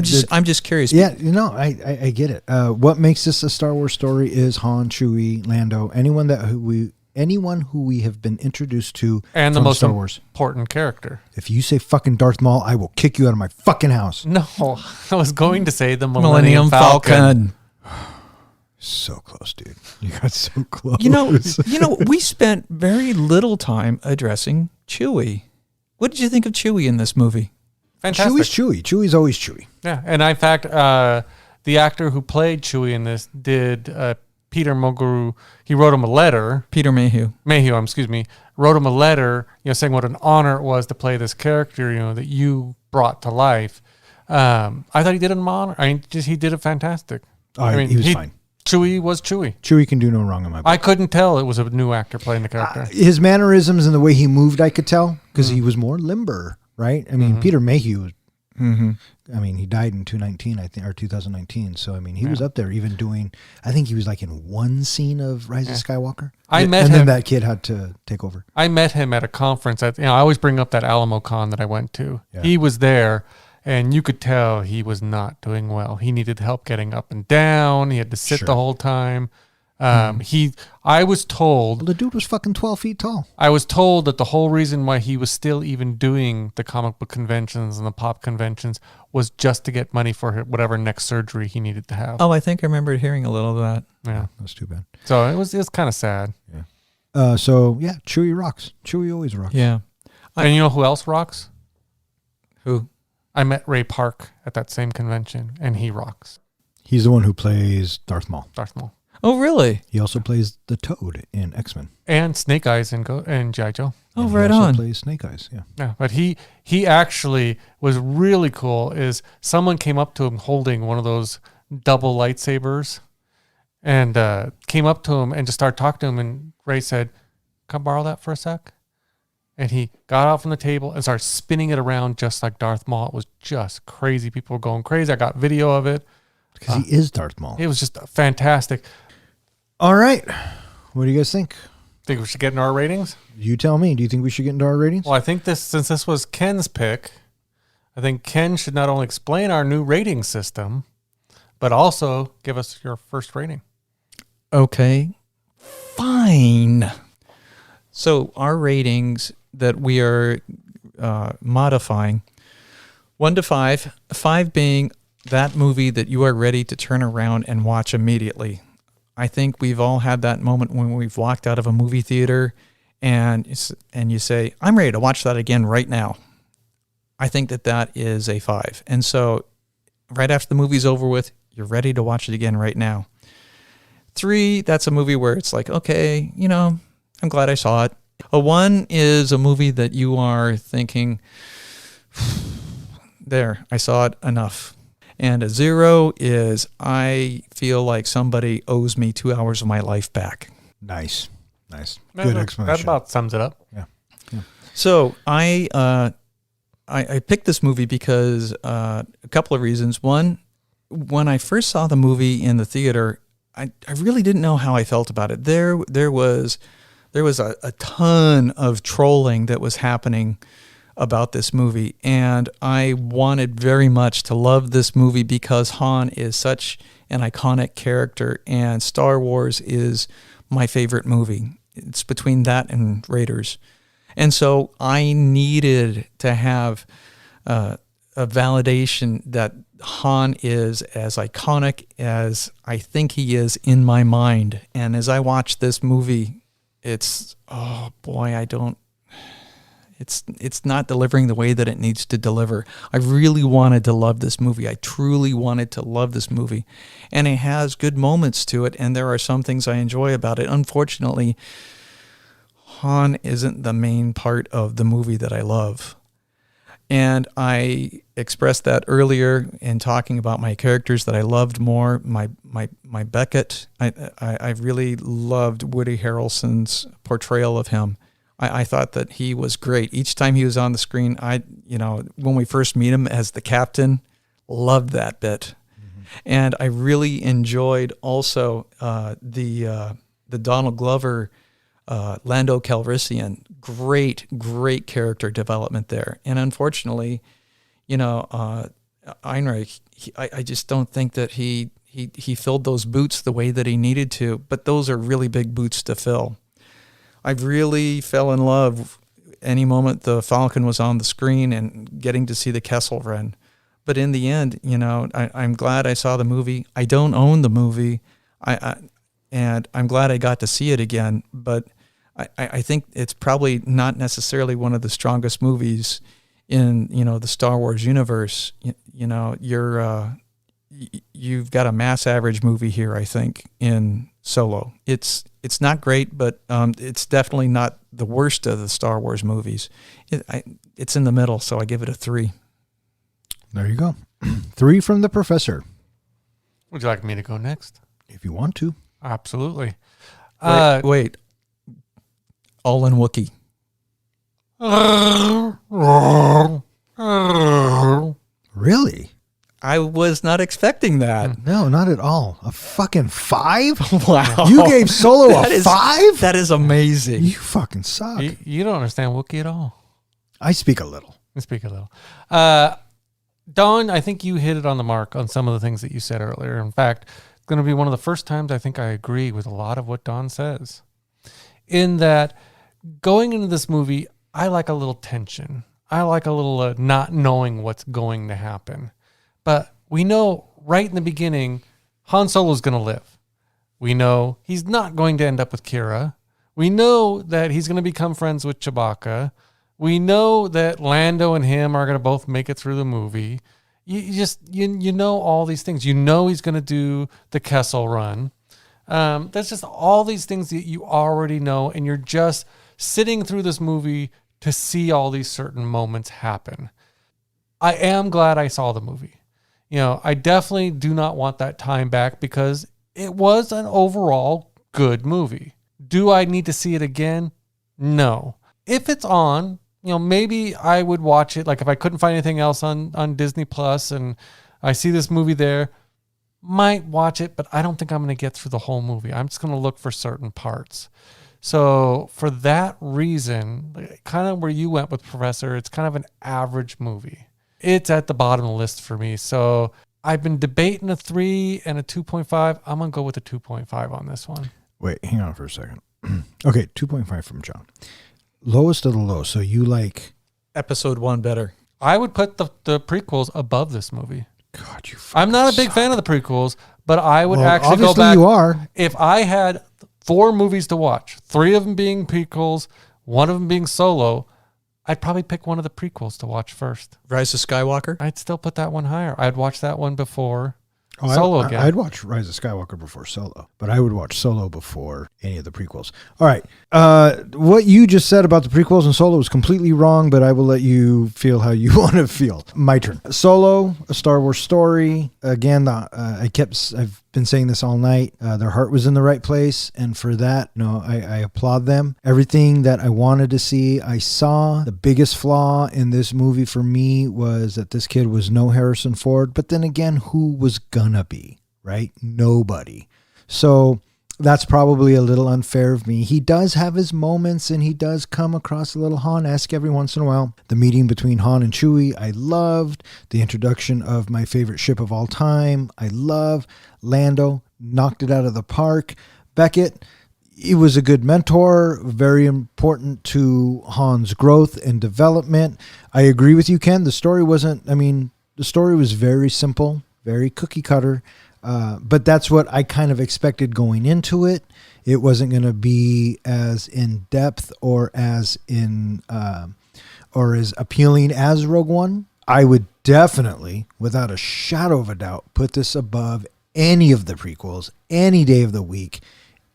D: just curious.
B: Yeah, I get it. What makes this a Star Wars story is Han, Chewie, Lando, anyone who we have been introduced to,
C: and the
B: from
C: most
B: Star Wars.
C: important character.
B: If you say fucking Darth Maul, I will kick you out of my fucking house.
C: No, I was going to say the
D: Millennium Falcon.
B: So close, dude. You got so close.
D: We spent very little time addressing Chewie. What did you think of Chewie in this movie?
C: Fantastic.
B: Chewie's Chewie. Chewie's always Chewie.
C: Yeah, and in fact, the actor who played Chewie in this did Peter Mulgrew. He wrote him a letter.
D: Peter Mayhew,
C: excuse me, wrote him a letter, saying what an honor it was to play this character. That you brought to life. I thought he did it in honor. He did it fantastic.
B: He was fine.
C: Chewie was Chewie.
B: Chewie can do no wrong in my book.
C: I couldn't tell it was a new actor playing the character.
B: His mannerisms and the way he moved, I could tell, because he was more limber, right? I mean, Peter Mayhew was, I mean, he died in 2019, I think, or 2019. So, I mean, he was up there even doing, I think he was like in one scene of Rise of Skywalker.
C: And
B: then that kid had to take over.
C: I met him at a conference. I always bring up that Alamo Con that I went to. Yeah. He was there. And you could tell he was not doing well. He needed help getting up and down. He had to sit the whole time. I was told...
B: Well, the dude was fucking 12 feet tall.
C: I was told that the whole reason why he was still even doing the comic book conventions and the pop conventions was just to get money for whatever next surgery he needed to have.
D: Oh, I think I remember hearing a little of that.
C: Yeah.
B: That's too bad.
C: So it was kind of sad.
B: Yeah. Chewie rocks. Chewie always rocks.
D: Yeah.
C: And you know who else rocks?
D: Who?
C: I met Ray Park at that same convention, and he rocks.
B: He's the one who plays Darth Maul.
D: Oh, really?
B: He also plays the Toad in X-Men.
C: And Snake Eyes in G.I. Joe.
D: Oh,
B: and
D: right
B: he also
D: on.
B: plays Snake Eyes, yeah.
C: Yeah, but he actually was really cool is someone came up to him holding one of those double lightsabers and came up to him and just started talking to him, and Ray said, "Can I borrow that for a sec?" And he got off on the table and started spinning it around just like Darth Maul. It was just crazy. People were going crazy. I got video of it.
B: Because he is Darth Maul.
C: It was just fantastic.
B: All right. What do you guys think?
C: Think we should get into our ratings?
B: You tell me. Do you think we should get into our ratings?
C: Well, I think since this was Ken's pick, I think Ken should not only explain our new rating system, but also give us your first rating.
D: Okay. Fine. So our ratings that we are modifying, 1 to 5, 5 being that movie that you are ready to turn around and watch immediately. I think we've all had that moment when we've walked out of a movie theater and you say, I'm ready to watch that again right now. I think that is a 5. And so right after the movie's over with, you're ready to watch it again right now. 3, that's a movie where it's like, okay, I'm glad I saw it. A 1 is a movie that you are thinking, there, I saw it enough. And a 0 is I feel like somebody owes me 2 hours of my life back.
B: Nice. Good explanation.
C: That about sums it up.
B: Yeah.
D: So I picked this movie because a couple of reasons. One, when I first saw the movie in the theater, I really didn't know how I felt about it. There was a ton of trolling that was happening about this movie, and I wanted very much to love this movie because Han is such an iconic character, and Star Wars is my favorite movie. It's between that and Raiders. And so I needed to have a validation that Han is as iconic as I think he is in my mind. And as I watch this movie, it's not delivering the way that it needs to deliver. I really wanted to love this movie. I truly wanted to love this movie. And it has good moments to it, and there are some things I enjoy about it. Unfortunately, Han isn't the main part of the movie that I love. And I expressed that earlier in talking about my characters that I loved more. My Beckett, I really loved Woody Harrelson's portrayal of him. I thought that he was great. Each time he was on the screen, when we first meet him as the captain, loved that bit. Mm-hmm. And I really enjoyed also the Donald Glover, Lando Calrissian. Great character development there. And unfortunately, Ehrenreich, I just don't think that he filled those boots the way that he needed to. But those are really big boots to fill. I really fell in love any moment the Falcon was on the screen and getting to see the Kessel Run. But in the end, I'm glad I saw the movie. I don't own the movie, and I'm glad I got to see it again. But I think it's probably not necessarily one of the strongest movies in the Star Wars universe. You've got a mass average movie here, I think, in Solo. It's not great, but it's definitely not the worst of the Star Wars movies. It's in the middle, so I give it a 3.
B: There you go. 3 from the professor,
C: Would you like me to go next?
B: if you want to.
C: Absolutely.
D: Wait. All in Wookiee.
B: Really?
D: I was not expecting that.
B: No, not at all. A fucking 5?
D: Wow.
B: You gave Solo a 5?
D: That is amazing.
B: You fucking suck.
C: You don't understand Wookiee at all.
B: I speak a little.
C: Let's speak a little. Dawn, I think you hit it on the mark on some of the things that you said earlier. In fact, it's going to be one of the first times I think I agree with a lot of what Dawn says. In that, going into this movie, I like a little tension. I like a little not knowing what's going to happen. But we know right in the beginning, Han Solo's going to live. We know he's not going to end up with Kira. We know that he's going to become friends with Chewbacca. We know that Lando and him are going to both make it through the movie. You know all these things. You know he's going to do the Kessel Run. That's just all these things that you already know, and you're just sitting through this movie to see all these certain moments happen. I am glad I saw the movie. You know, I definitely do not want that time back because it was an overall good movie. Do I need to see it again? No. If it's on, you know, maybe I would watch it. Like if I couldn't find anything else on Disney Plus and I see this movie there, might watch it, but I don't think I'm going to get through the whole movie. I'm just going to look for certain parts. So for that reason, kind of where you went with Professor, it's kind of an average movie. It's at the bottom of the list for me. So I've been debating a 3 and a 2.5. I'm going to go with a 2.5 on this one.
B: Wait, hang on for a second. Okay, 2.5 from John. Lowest of the low. So you like...
D: Episode 1 better.
C: I would put the prequels above this movie.
B: God, you
C: I'm not a big fan of the prequels, but I would actually go
B: obviously
C: back.
B: you are.
C: If I had 4 movies to watch, 3 of them being prequels, 1 of them being Solo, I'd probably pick one of the prequels to watch first.
D: Rise of Skywalker?
C: I'd still put that one higher. I'd watch that one before Solo again.
B: I'd watch Rise of Skywalker before Solo, but I would watch Solo before any of the prequels. All right. What you just said about the prequels and Solo was completely wrong, but I will let you feel how you want to feel. My turn. Solo, a Star Wars story. Again, I've been saying this all night. Their heart was in the right place, and for that, I applaud them. Everything that I wanted to see, I saw. The biggest flaw in this movie for me was that this kid was no Harrison Ford, but then again, who was gonna be, right? Nobody. So that's probably a little unfair of me. He does have his moments, and he does come across a little Han-esque every once in a while. The meeting between Han and Chewie, I loved. The introduction of my favorite ship of all time, I love. Lando knocked it out of the park. Beckett, he was a good mentor, very important to Han's growth and development. I agree with you, Ken. The story was very simple, very cookie cutter. But that's what I kind of expected going into it. It wasn't going to be as in depth or as appealing as Rogue One. I would definitely, without a shadow of a doubt, put this above any of the prequels, any day of the week.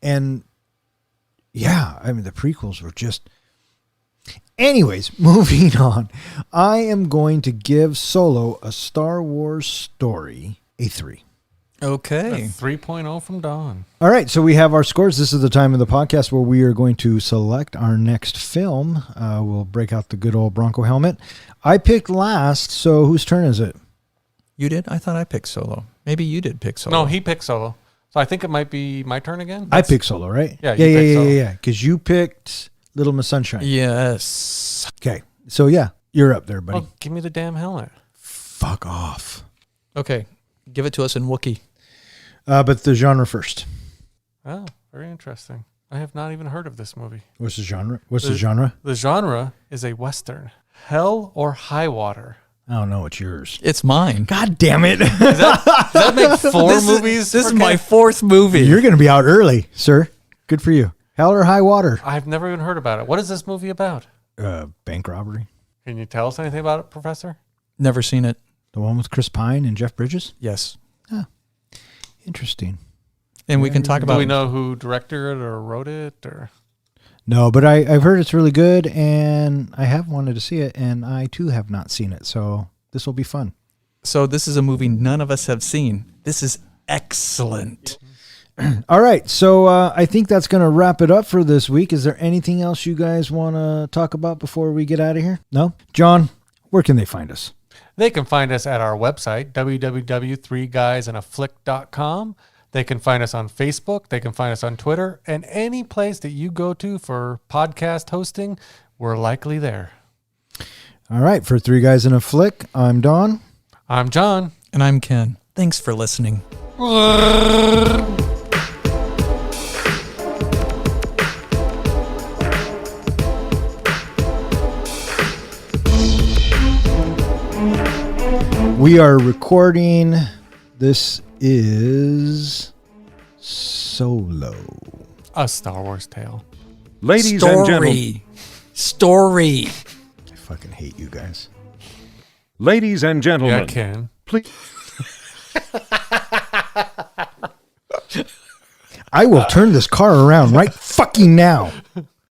B: And yeah, the prequels were just... Anyways, moving on. I am going to give Solo, a Star Wars story, a 3.
D: Okay.
C: A 3.0 from Dawn.
B: All right, so we have our scores. This is the time of the podcast where we are going to select our next film. We'll break out the good old Bronco helmet. I picked last, so whose turn is it?
D: You did? I thought I picked Solo. Maybe you did pick Solo.
C: No, he picked Solo. So I think it might be my turn again.
B: I picked Solo, right?
C: Yeah, you picked Solo.
B: Yeah. Because you picked Little Miss Sunshine.
D: Yes.
B: Okay, so yeah, you're up there, buddy.
C: Well, give me the damn helmet.
B: Fuck off.
D: Okay. Give it to us in Wookiee.
B: But the genre first.
C: Oh, very interesting. I have not even heard of this movie.
B: What's the genre? The genre?
C: The genre is a Western. Hell or High Water.
B: I don't know. It's yours.
D: It's mine.
B: God damn it.
C: Does that make 4 movies?
D: This is my 4th movie.
B: You're going to be out early, sir. Good for you. Hell or High Water?
C: I've never even heard about it. What is this movie about?
B: Bank robbery.
C: Can you tell us anything about it, Professor?
D: Never seen it.
B: The one with Chris Pine and Jeff Bridges?
D: Yes.
B: Interesting.
D: And we can talk about...
C: Do we know who directed it or wrote it? Or
B: No, but I've heard it's really good, and I have wanted to see it, and I too have not seen it, so this will be fun.
D: So this is a movie none of us have seen. This is excellent.
B: All right, so I think that's going to wrap it up for this week. Is there anything else you guys want to talk about before we get out of here? No? John, where can they find us?
C: They can find us at our website, www.3guysandaflick.com. They can find us on Facebook. They can find us on Twitter. And any place that you go to for podcast hosting, we're likely there.
B: All right, for Three Guys and a Flick, I'm Don.
C: I'm John.
D: And I'm Ken. Thanks for listening.
B: We are recording. This is Solo.
C: A Star Wars tale.
A: Ladies and gentlemen.
D: Story.
B: I fucking hate you guys.
A: Ladies and gentlemen.
C: Yeah, Ken.
A: Please.
B: I will turn this car around right fucking now.